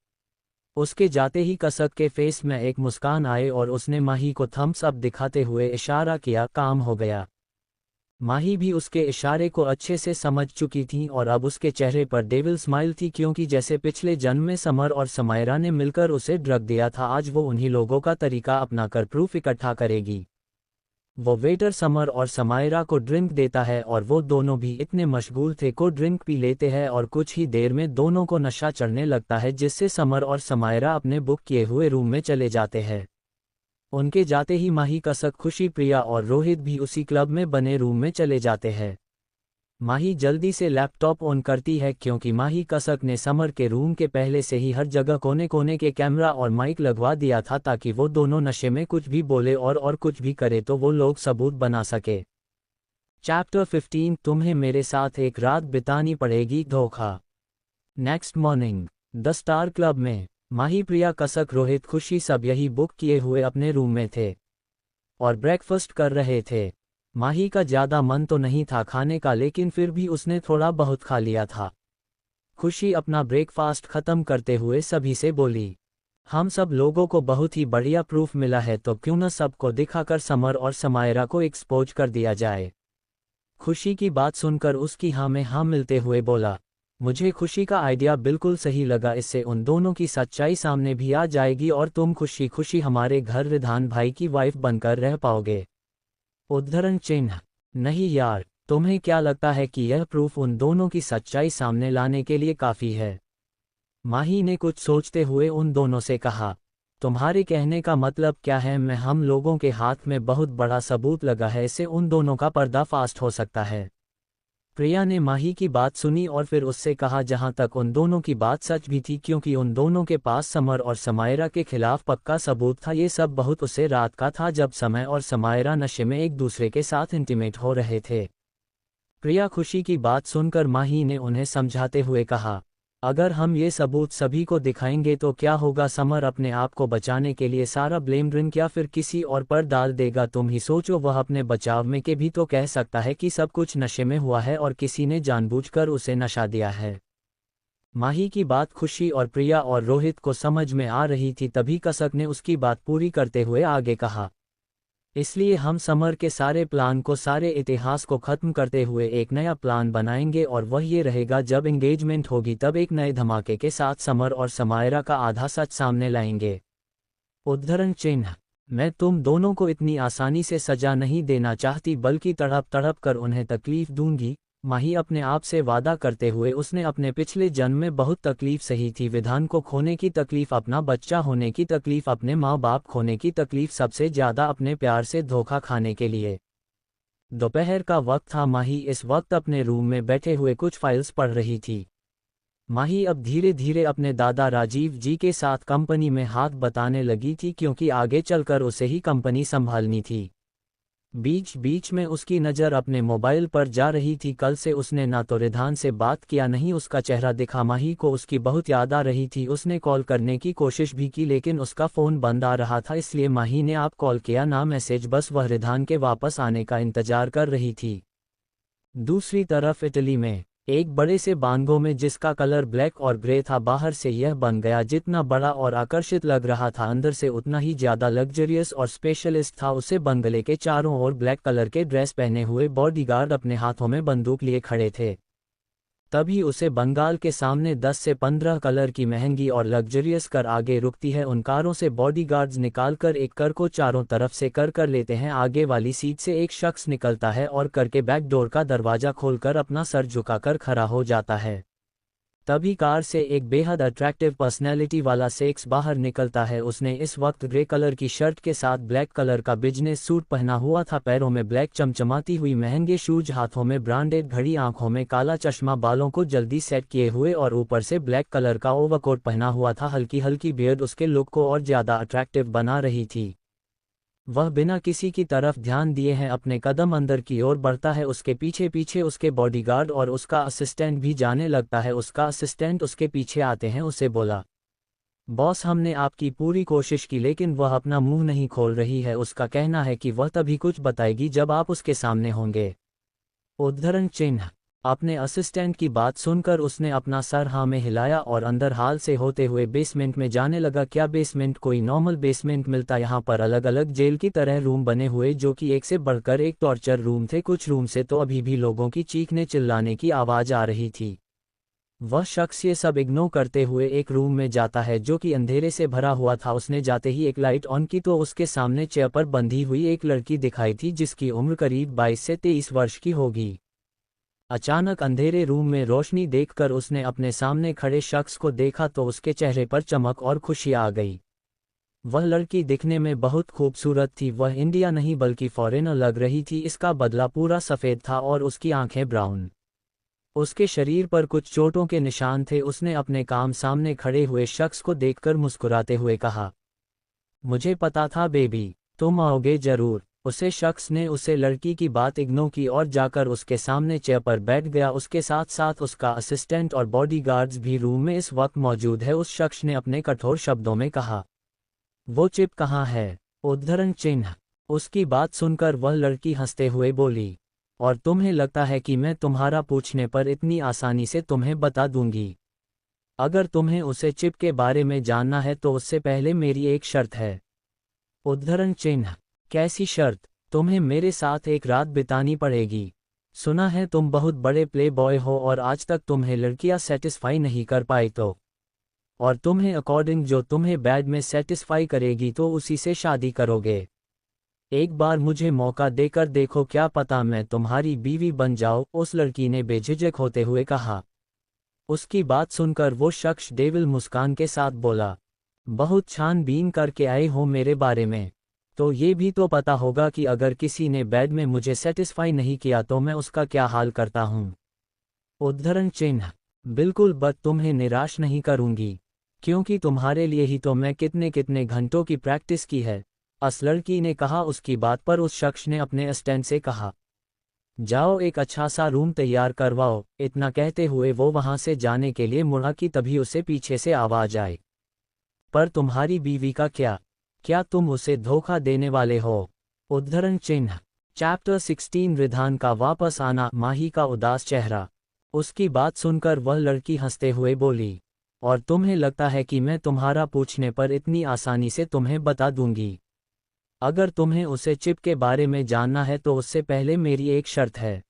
उसके जाते ही कसक के फेस में एक मुस्कान आए और उसने माही को थम्स अप दिखाते हुए इशारा किया। काम हो गया। माही भी उसके इशारे को अच्छे से समझ चुकी थी और अब उसके चेहरे पर डेविल स्माइल थी, क्योंकि जैसे पिछले जन्म में समर और समायरा ने मिलकर उसे ड्रग दिया था, आज वो उन्हीं लोगों का तरीका अपनाकर प्रूफ इकट्ठा करेगी। वो वेटर समर और समायरा को ड्रिंक देता है और वो दोनों भी इतने मशगूल थे को ड्रिंक पी लेते हैं और कुछ ही देर में दोनों को नशा चढ़ने लगता है, जिससे समर और समायरा अपने बुक किए हुए रूम में चले जाते हैं। उनके जाते ही माही, कसक, खुशी, प्रिया और रोहित भी उसी क्लब में बने रूम में चले जाते हैं। माही जल्दी से लैपटॉप ऑन करती है क्योंकि माही कसक ने समर के रूम के पहले से ही हर जगह कोने कोने के कैमरा और माइक लगवा दिया था ताकि वो दोनों नशे में कुछ भी बोले और कुछ भी करे तो वो लोग सबूत बना सके। चैप्टर 15, तुम्हें मेरे साथ एक रात बितानी पड़ेगी, धोखा। Next morning the star club में माही, प्रिया, कसक, रोहित, खुशी सब यही बुक किए हुए अपने रूम में थे और ब्रेकफास्ट कर रहे थे। माही का ज़्यादा मन तो नहीं था खाने का, लेकिन फिर भी उसने थोड़ा बहुत खा लिया था। खुशी अपना ब्रेकफास्ट खत्म करते हुए सभी से बोली, हम सब लोगों को बहुत ही बढ़िया प्रूफ मिला है, तो क्यों न सबको दिखाकर समर और समायरा को एक्सपोज कर दिया जाए। खुशी की बात सुनकर उसकी हाँ में हाँ मिलते हुए बोला, मुझे खुशी का आइडिया बिल्कुल सही लगा, इससे उन दोनों की सच्चाई सामने भी आ जाएगी और तुम खुशी खुशी हमारे घर रिधान भाई की वाइफ बनकर रह पाओगे। उद्धरण चिन्ह। नहीं यार, तुम्हें क्या लगता है कि यह प्रूफ उन दोनों की सच्चाई सामने लाने के लिए काफ़ी है? माही ने कुछ सोचते हुए उन दोनों से कहा, तुम्हारे कहने का मतलब क्या है? हम लोगों के हाथ में बहुत बड़ा सबूत लगा है, इससे उन दोनों का पर्दाफाश हो सकता है। प्रिया ने माही की बात सुनी और फिर उससे कहा, जहां तक उन दोनों की बात सच भी थी, क्योंकि उन दोनों के पास समर और समायरा के खिलाफ पक्का सबूत था। ये सब बहुत उसे रात का था जब समय और समायरा नशे में एक दूसरे के साथ इंटीमेट हो रहे थे। प्रिया खुशी की बात सुनकर माही ने उन्हें समझाते हुए कहा, अगर हम ये सबूत सभी को दिखाएंगे तो क्या होगा? समर अपने आप को बचाने के लिए सारा ब्लेम ड्रिंक या फिर किसी और पर डाल देगा। तुम ही सोचो, वह अपने बचाव में के भी तो कह सकता है कि सब कुछ नशे में हुआ है और किसी ने जानबूझकर उसे नशा दिया है। माही की बात खुशी और प्रिया और रोहित को समझ में आ रही थी, तभी कसक ने उसकी बात पूरी करते हुए आगे कहा, इसलिए हम समर के सारे प्लान को, सारे इतिहास को खत्म करते हुए एक नया प्लान बनाएंगे और वह ये रहेगा, जब एंगेजमेंट होगी तब एक नए धमाके के साथ समर और समायरा का आधा सच सामने लाएंगे। उद्धरण चिन्ह। मैं तुम दोनों को इतनी आसानी से सजा नहीं देना चाहती, बल्कि तड़प तड़प कर उन्हें तकलीफ दूंगी। माही अपने आप से वादा करते हुए उसने अपने पिछले जन्म में बहुत तकलीफ सही थी, विधान को खोने की तकलीफ, अपना बच्चा होने की तकलीफ, अपने माँ बाप खोने की तकलीफ, सबसे ज़्यादा अपने प्यार से धोखा खाने के लिए। दोपहर का वक्त था। माही इस वक्त अपने रूम में बैठे हुए कुछ फाइल्स पढ़ रही थी। माही अब धीरे धीरे अपने दादा राजीव जी के साथ कंपनी में हाथ बटाने लगी थी, क्योंकि आगे चलकर उसे ही कंपनी संभालनी थी। बीच बीच में उसकी नज़र अपने मोबाइल पर जा रही थी। कल से उसने ना तो रिधान से बात किया, नहीं उसका चेहरा दिखा। माही को उसकी बहुत याद आ रही थी। उसने कॉल करने की कोशिश भी की, लेकिन उसका फ़ोन बंद आ रहा था, इसलिए माही ने आप कॉल किया ना मैसेज। बस वह रिधान के वापस आने का इंतजार कर रही थी। दूसरी तरफ इटली में एक बड़े से बांगो में, जिसका कलर ब्लैक और ग्रे था, बाहर से यह बन गया जितना बड़ा और आकर्षित लग रहा था, अंदर से उतना ही ज़्यादा लग्जरियस और स्पेशलिस्ट था। उसे बंगले के चारों ओर ब्लैक कलर के ड्रेस पहने हुए बॉडीगार्ड अपने हाथों में बंदूक लिए खड़े थे। तभी उसे बंगाल के सामने 10 से 15 कलर की महंगी और लग्जरियस कार आगे रुकती है। उन कारों से बॉडीगार्ड्स निकालकर एक कार को चारों तरफ से कर लेते हैं। आगे वाली सीट से एक शख्स निकलता है और कार के बैक डोर का दरवाज़ा खोलकर अपना सर झुकाकर खड़ा हो जाता है। तभी कार से एक बेहद अट्रैक्टिव पर्सनैलिटी वाला शख्स बाहर निकलता है। उसने इस वक्त ग्रे कलर की शर्ट के साथ ब्लैक कलर का बिजनेस सूट पहना हुआ था, पैरों में ब्लैक चमचमाती हुई महंगे शूज, हाथों में ब्रांडेड घड़ी, आंखों में काला चश्मा, बालों को जल्दी सेट किए हुए और ऊपर से ब्लैक कलर का ओवरकोट पहना हुआ था। हल्की हल्की बियर्ड उसके लुक को और ज़्यादा अट्रैक्टिव बना रही थी। वह बिना किसी की तरफ ध्यान दिए हैं अपने कदम अंदर की ओर बढ़ता है। उसके पीछे पीछे उसके बॉडीगार्ड और उसका असिस्टेंट भी जाने लगता है। उसका असिस्टेंट उसके पीछे आते हैं। उसे बोला, बॉस हमने आपकी पूरी कोशिश की, लेकिन वह अपना मुंह नहीं खोल रही है। उसका कहना है कि वह तभी कुछ बताएगी जब आप उसके सामने होंगे। उद्धरण चिन्ह। अपने असिस्टेंट की बात सुनकर उसने अपना सर हाँ में हिलाया और अंदर हाल से होते हुए बेसमेंट में जाने लगा। क्या बेसमेंट कोई नॉर्मल बेसमेंट मिलता? यहाँ पर अलग अलग जेल की तरह रूम बने हुए, जो कि एक से बढ़कर एक टॉर्चर रूम थे। कुछ रूम से तो अभी भी लोगों की चीखने चिल्लाने की आवाज़ आ रही थी। वह शख्स ये सब इग्नोर करते हुए एक रूम में जाता है जो कि अंधेरे से भरा हुआ था। उसने जाते ही एक लाइट ऑन की तो उसके सामने चेयर पर बंधी हुई एक लड़की दिखाई थी, जिसकी उम्र करीब 22 से 23 वर्ष की होगी। अचानक अंधेरे रूम में रोशनी देखकर उसने अपने सामने खड़े शख्स को देखा तो उसके चेहरे पर चमक और खुशी आ गई। वह लड़की दिखने में बहुत खूबसूरत थी। वह इंडिया नहीं बल्कि फॉरेनर लग रही थी। इसका बदला पूरा सफ़ेद था और उसकी आंखें ब्राउन। उसके शरीर पर कुछ चोटों के निशान थे। उसने अपने काम सामने खड़े हुए शख्स को देखकर मुस्कुराते हुए कहा, मुझे पता था बेबी, तुम आओगे ज़रूर। उसे शख्स ने उसे लड़की की बात इग्नोर की और जाकर उसके सामने चेयर पर बैठ गया। उसके साथ साथ उसका असिस्टेंट और बॉडीगार्ड्स भी रूम में इस वक्त मौजूद है। उस शख्स ने अपने कठोर शब्दों में कहा, वो चिप कहाँ है? उद्धरण चिन्ह। उसकी बात सुनकर वह लड़की हंसते हुए बोली, और तुम्हें लगता है कि मैं तुम्हारा पूछने पर इतनी आसानी से तुम्हें बता दूंगी? अगर तुम्हें उसे चिप के बारे में जानना है तो उससे पहले मेरी एक शर्त है। उद्धरण चिन्ह। कैसी शर्त? तुम्हें मेरे साथ एक रात बितानी पड़ेगी। सुना है तुम बहुत बड़े प्ले बॉय हो और आज तक तुम्हें लड़कियां सेटिस्फाई नहीं कर पाई तो। और तुम्हें अकॉर्डिंग जो तुम्हें बैड में सेटिस्फाई करेगी तो उसी से शादी करोगे। एक बार मुझे मौका देकर देखो, क्या पता मैं तुम्हारी बीवी बन जाऊं, उस लड़की ने बेझिझक होते हुए कहा। उसकी बात सुनकर वो शख्स डेविल मुस्कान के साथ बोला, बहुत छानबीन करके आए हो मेरे बारे में, तो ये भी तो पता होगा कि अगर किसी ने बेड में मुझे सेटिस्फाई नहीं किया तो मैं उसका क्या हाल करता हूँ। उद्धरण चिन्ह। बिल्कुल, बट तुम्हें निराश नहीं करूंगी, क्योंकि तुम्हारे लिए ही तो मैं कितने कितने घंटों की प्रैक्टिस की है, उस लड़की ने कहा। उसकी बात पर उस शख्स ने अपने असिस्टेंट से कहा, जाओ एक अच्छा सा रूम तैयार करवाओ। इतना कहते हुए वो वहां से जाने के लिए मुड़ा कि तभी उसे पीछे से आवाज आई, पर तुम्हारी बीवी का क्या? क्या तुम उसे धोखा देने वाले हो? उद्धरण चिन्ह। चैप्टर 16 रिधान का वापस आना। माही का उदास चेहरा। उसकी बात सुनकर वह लड़की हंसते हुए बोली, और तुम्हें लगता है कि मैं तुम्हारा पूछने पर इतनी आसानी से तुम्हें बता दूंगी? अगर तुम्हें उसे चिप के बारे में जानना है तो उससे पहले मेरी एक शर्त है।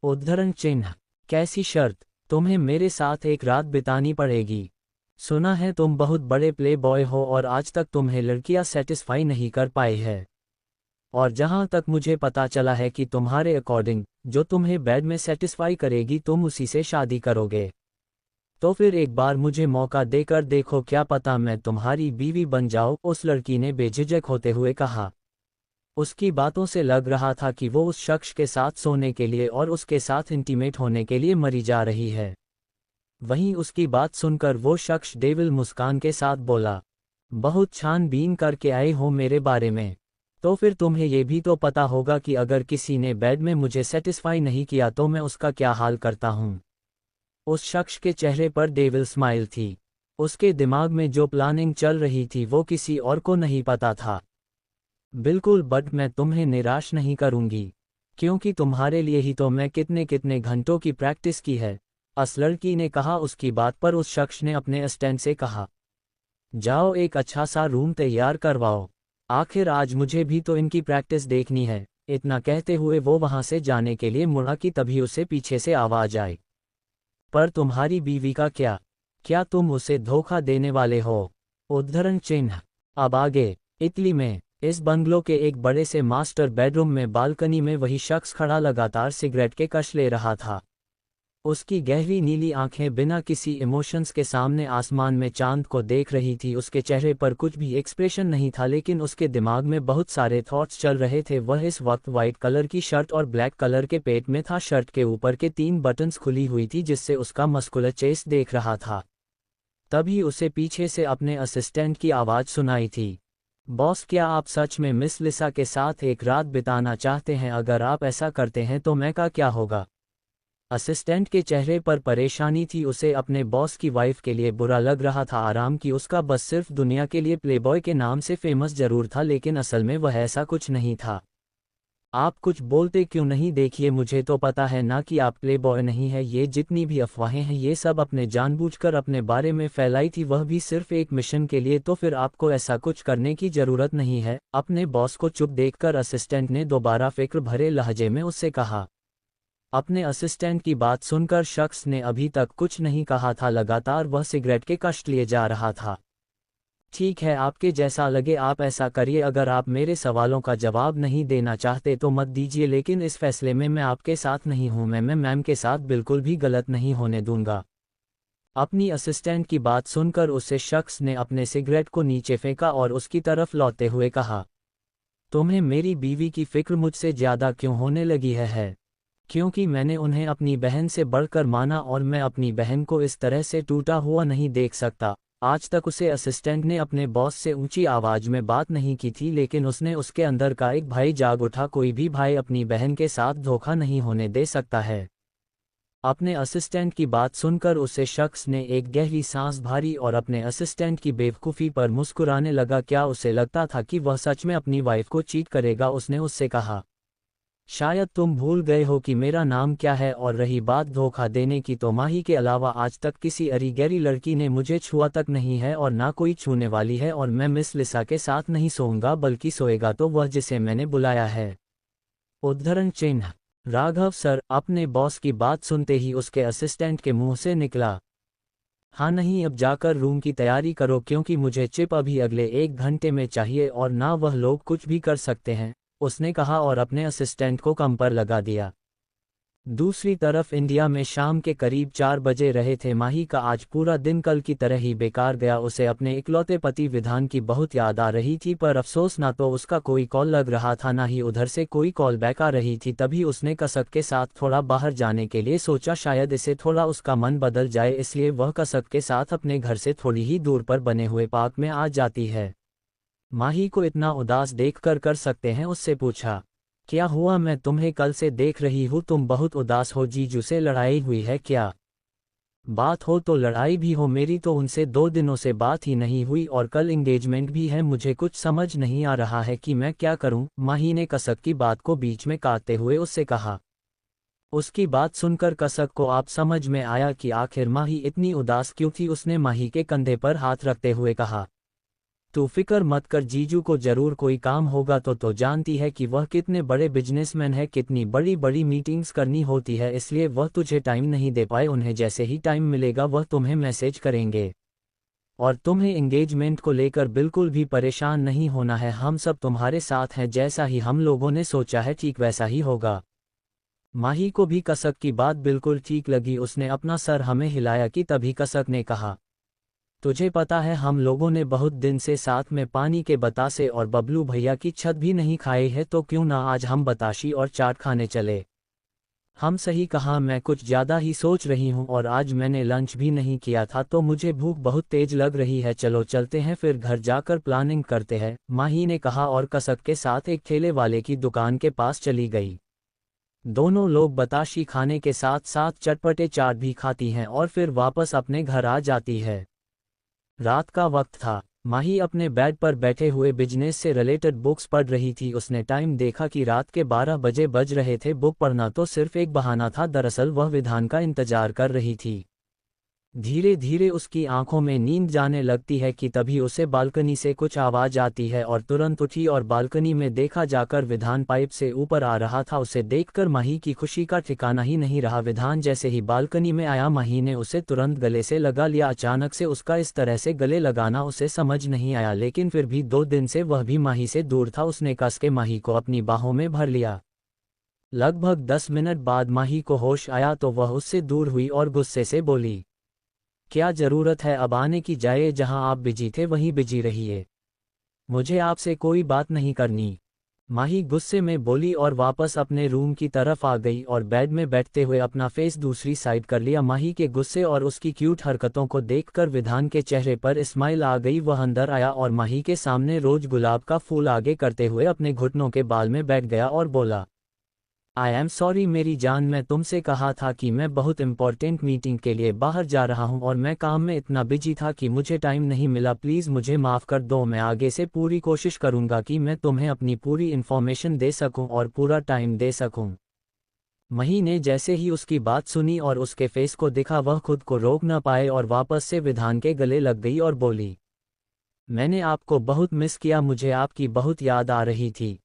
उद्धरण चिन्ह। कैसी शर्त? तुम्हें मेरे साथ एक रात बितानी पड़ेगी। सुना है तुम बहुत बड़े प्ले बॉय हो और आज तक तुम्हें लड़कियां सेटिस्फाई नहीं कर पाई है। और जहां तक मुझे पता चला है कि तुम्हारे अकॉर्डिंग जो तुम्हें बेड में सेटिस्फाई करेगी तुम उसी से शादी करोगे। तो फिर एक बार मुझे मौका देकर देखो, क्या पता मैं तुम्हारी बीवी बन जाऊं, उस लड़की ने बेझिझक होते हुए कहा। उसकी बातों से लग रहा था कि वो उस शख्स के साथ सोने के लिए और उसके साथ इंटीमेट होने के लिए मरी जा रही है। वहीं उसकी बात सुनकर वो शख्स डेविल मुस्कान के साथ बोला, बहुत छानबीन करके आए हो मेरे बारे में, तो फिर तुम्हें ये भी तो पता होगा कि अगर किसी ने बेड में मुझे सेटिस्फाई नहीं किया तो मैं उसका क्या हाल करता हूँ। उस शख्स के चेहरे पर डेविल स्माइल थी। उसके दिमाग में जो प्लानिंग चल रही थी वो किसी और को नहीं पता था। बिल्कुल, बट मैं तुम्हें निराश नहीं करूंगी, क्योंकि तुम्हारे लिए ही तो मैं कितने कितने घंटों की प्रैक्टिस की है, उस लड़की ने कहा। उसकी बात पर उस शख्स ने अपने असिस्टेंट से कहा, जाओ एक अच्छा सा रूम तैयार करवाओ, आखिर आज मुझे भी तो इनकी प्रैक्टिस देखनी है। इतना कहते हुए वो वहां से जाने के लिए मुड़ा कि तभी उसे पीछे से आवाज आई, पर तुम्हारी बीवी का क्या? क्या तुम उसे धोखा देने वाले हो? उद्धरण चिन्ह। अब आगे। इटली में इस बंगलो के एक बड़े से मास्टर बेडरूम में बालकनी में वही शख्स खड़ा लगातार सिगरेट के कश ले रहा था। उसकी गहरी नीली आंखें बिना किसी इमोशंस के सामने आसमान में चांद को देख रही थी। उसके चेहरे पर कुछ भी एक्सप्रेशन नहीं था, लेकिन उसके दिमाग में बहुत सारे थॉट्स चल रहे थे। वह इस वक्त वाइट कलर की शर्ट और ब्लैक कलर के पेट में था। शर्ट के ऊपर के 3 बटन्स खुली हुई थी जिससे उसका मस्कुलर चेस्ट देख रहा था। तभी उसे पीछे से अपने असिस्टेंट की आवाज़ सुनाई थी, बॉस, क्या आप सच में मिस लिसा के साथ एक रात बिताना चाहते हैं? अगर आप ऐसा करते हैं तो मैं का क्या होगा? असिस्टेंट के चेहरे पर परेशानी थी। उसे अपने बॉस की वाइफ के लिए बुरा लग रहा था। आराम की उसका बस सिर्फ दुनिया के लिए प्लेबॉय के नाम से फेमस जरूर था, लेकिन असल में वह ऐसा कुछ नहीं था। आप कुछ बोलते क्यों नहीं? देखिए, मुझे तो पता है ना कि आप प्लेबॉय नहीं है। ये जितनी भी अफवाहें हैं ये सब अपने जानबूझकर अपने बारे में फैलाई थी, वह भी सिर्फ एक मिशन के लिए। तो फिर आपको ऐसा कुछ करने की जरूरत नहीं है। अपने बॉस को चुप देखकर असिस्टेंट ने दोबारा फिक्र भरे लहजे में उससे कहा। अपने असिस्टेंट की बात सुनकर शख्स ने अभी तक कुछ नहीं कहा था। लगातार वह सिगरेट के कष्ट लिए जा रहा था। ठीक है, आपके जैसा लगे आप ऐसा करिए। अगर आप मेरे सवालों का जवाब नहीं देना चाहते तो मत दीजिए, लेकिन इस फैसले में मैं आपके साथ नहीं हूं। मैं मैम के साथ बिल्कुल भी गलत नहीं होने दूंगा। अपनी असिस्टेंट की बात सुनकर उसे शख्स ने अपने सिगरेट को नीचे फेंका और उसकी तरफ लौटते हुए कहा, तुम्हें मेरी बीवी की फिक्र मुझसे ज्यादा क्यों होने लगी है? क्योंकि मैंने उन्हें अपनी बहन से बढ़कर माना और मैं अपनी बहन को इस तरह से टूटा हुआ नहीं देख सकता। आज तक उसे असिस्टेंट ने अपने बॉस से ऊंची आवाज में बात नहीं की थी, लेकिन उसने उसके अंदर का एक भाई जाग उठा। कोई भी भाई अपनी बहन के साथ धोखा नहीं होने दे सकता है। अपने असिस्टेंट की बात सुनकर उसे शख्स ने एक गहरी सांस भरी और अपने असिस्टेंट की बेवकूफ़ी पर मुस्कुराने लगा। क्या उसे लगता था कि वह सच में अपनी वाइफ को चीट करेगा? उसने उससे कहा, शायद तुम भूल गए हो कि मेरा नाम क्या है, और रही बात धोखा देने की, तो माही के अलावा आज तक किसी अरी गहरी लड़की ने मुझे छुआ तक नहीं है और ना कोई छूने वाली है, और मैं मिस लिसा के साथ नहीं सोऊंगा, बल्कि सोएगा तो वह जिसे मैंने बुलाया है। उद्धरण चिन्ह। राघव सर। अपने बॉस की बात सुनते ही उसके असिस्टेंट के मुंह से निकला, हाँ नहीं, अब जाकर रूम की तैयारी करो, क्योंकि मुझे चिप अभी अगले 1 घंटे में चाहिए और ना वह लोग कुछ भी कर सकते हैं, उसने कहा और अपने असिस्टेंट को काम पर लगा दिया। दूसरी तरफ इंडिया में शाम के करीब 4 बजे रहे थे। माही का आज पूरा दिन कल की तरह ही बेकार गया। उसे अपने इकलौते पति विधान की बहुत याद आ रही थी, पर अफसोस ना तो उसका कोई कॉल लग रहा था, ना ही उधर से कोई कॉल बैक आ रही थी। तभी उसने कसक के साथ थोड़ा बाहर जाने के लिए सोचा, शायद इसे थोड़ा उसका मन बदल जाए, इसलिए वह कसक के साथ अपने घर से थोड़ी ही दूर पर बने हुए पार्क में आ जाती है। माही को इतना उदास देखकर कर सकते हैं उससे पूछा, क्या हुआ? मैं तुम्हें कल से देख रही हूँ, तुम बहुत उदास हो। जीजू से लड़ाई हुई है क्या? बात हो तो लड़ाई भी हो, मेरी तो उनसे 2 दिनों से बात ही नहीं हुई और कल एंगेजमेंट भी है। मुझे कुछ समझ नहीं आ रहा है कि मैं क्या करूं। माही ने कसक की बात को बीच में काटते हुए उससे कहा। उसकी बात सुनकर कसक को आप समझ में आया कि आखिर माही इतनी उदास क्यों थी। उसने माही के कंधे पर हाथ रखते हुए कहा, तू फिक्र मत कर, जीजू को जरूर कोई काम होगा। तो जानती है कि वह कितने बड़े बिजनेसमैन है, कितनी बड़ी बड़ी मीटिंग्स करनी होती है, इसलिए वह तुझे टाइम नहीं दे पाए। उन्हें जैसे ही टाइम मिलेगा वह तुम्हें मैसेज करेंगे। और तुम्हें एंगेजमेंट को लेकर बिल्कुल भी परेशान नहीं होना है, हम सब तुम्हारे साथ हैं। जैसा ही हम लोगों ने सोचा है ठीक वैसा ही होगा। माही को भी कसक की बात बिल्कुल ठीक लगी। उसने अपना सर हमें हिलाया कि तभी कसक ने कहा, तुझे पता है हम लोगों ने बहुत दिन से साथ में पानी के बतासे और बबलू भैया की छत भी नहीं खाई है, तो क्यों ना आज हम बताशी और चाट खाने चले। हम सही कहा, मैं कुछ ज़्यादा ही सोच रही हूँ और आज मैंने लंच भी नहीं किया था, तो मुझे भूख बहुत तेज लग रही है। चलो चलते हैं, फिर घर जाकर प्लानिंग करते हैं, माही ने कहा और कसक के साथ एक ठेले वाले की दुकान के पास चली गई। दोनों लोग बताशी खाने के साथ साथ चटपटे चाट भी खाती हैं और फिर वापस अपने घर आ जाती है। रात का वक्त था। माही अपने बेड पर बैठे हुए बिजनेस से रिलेटेड बुक्स पढ़ रही थी। उसने टाइम देखा कि रात के 12 बजे बज रहे थे। बुक पढ़ना तो सिर्फ एक बहाना था, दरअसल वह विधान का इंतजार कर रही थी। धीरे धीरे उसकी आंखों में नींद जाने लगती है कि तभी उसे बालकनी से कुछ आवाज आती है और तुरंत उठी और बालकनी में देखा जाकर विधान पाइप से ऊपर आ रहा था। उसे देखकर माही की खुशी का ठिकाना ही नहीं रहा। विधान जैसे ही बालकनी में आया, माही ने उसे तुरंत गले से लगा लिया। अचानक से उसका इस तरह से गले लगाना उसे समझ नहीं आया, लेकिन फिर भी 2 दिन से वह भी माही से दूर था। उसने कस के माही को अपनी बाहों में भर लिया। लगभग 10 मिनट बाद माही को होश आया तो वह उससे दूर हुई और गुस्से से बोली, क्या जरूरत है अब आने की? जाए जहां आप बिजी थे वहीं बिजी रहिए, मुझे आपसे कोई बात नहीं करनी। माही गुस्से में बोली और वापस अपने रूम की तरफ आ गई और बेड में बैठते हुए अपना फेस दूसरी साइड कर लिया। माही के गुस्से और उसकी क्यूट हरकतों को देखकर विधान के चेहरे पर स्माइल आ गई। वह अंदर आया और माही के सामने रोज गुलाब का फूल आगे करते हुए अपने घुटनों के बाल में बैठ गया और बोला, आई एम सॉरी मेरी जान, मैं तुमसे कहा था कि मैं बहुत इंपॉर्टेंट मीटिंग के लिए बाहर जा रहा हूं और मैं काम में इतना बिजी था कि मुझे टाइम नहीं मिला। प्लीज़ मुझे माफ़ कर दो। मैं आगे से पूरी कोशिश करूंगा कि मैं तुम्हें अपनी पूरी इन्फॉर्मेशन दे सकूं और पूरा टाइम दे सकूं। मही ने जैसे ही उसकी बात सुनी और उसके फेस को देखा, वह खुद को रोक न पाए और वापस से विधान के गले लग गई और बोली, मैंने आपको बहुत मिस किया, मुझे आपकी बहुत याद आ रही थी।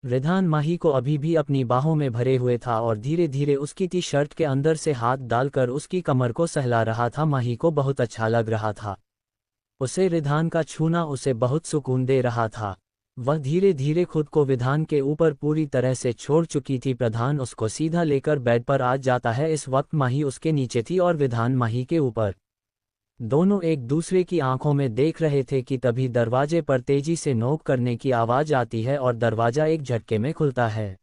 विधान माही को अभी भी अपनी बाहों में भरे हुए था और धीरे धीरे उसकी टी शर्ट के अंदर से हाथ डालकर उसकी कमर को सहला रहा था। माही को बहुत अच्छा लग रहा था। उसे विधान का छूना उसे बहुत सुकून दे रहा था। वह धीरे धीरे खुद को विधान के ऊपर पूरी तरह से छोड़ चुकी थी। प्रधान उसको सीधा लेकर बेड पर आ जाता है। इस वक्त माही उसके नीचे थी और विधान माही के ऊपर। दोनों एक दूसरे की आंखों में देख रहे थे कि तभी दरवाजे पर तेजी से नोक करने की आवाज आती है और दरवाजा एक झटके में खुलता है।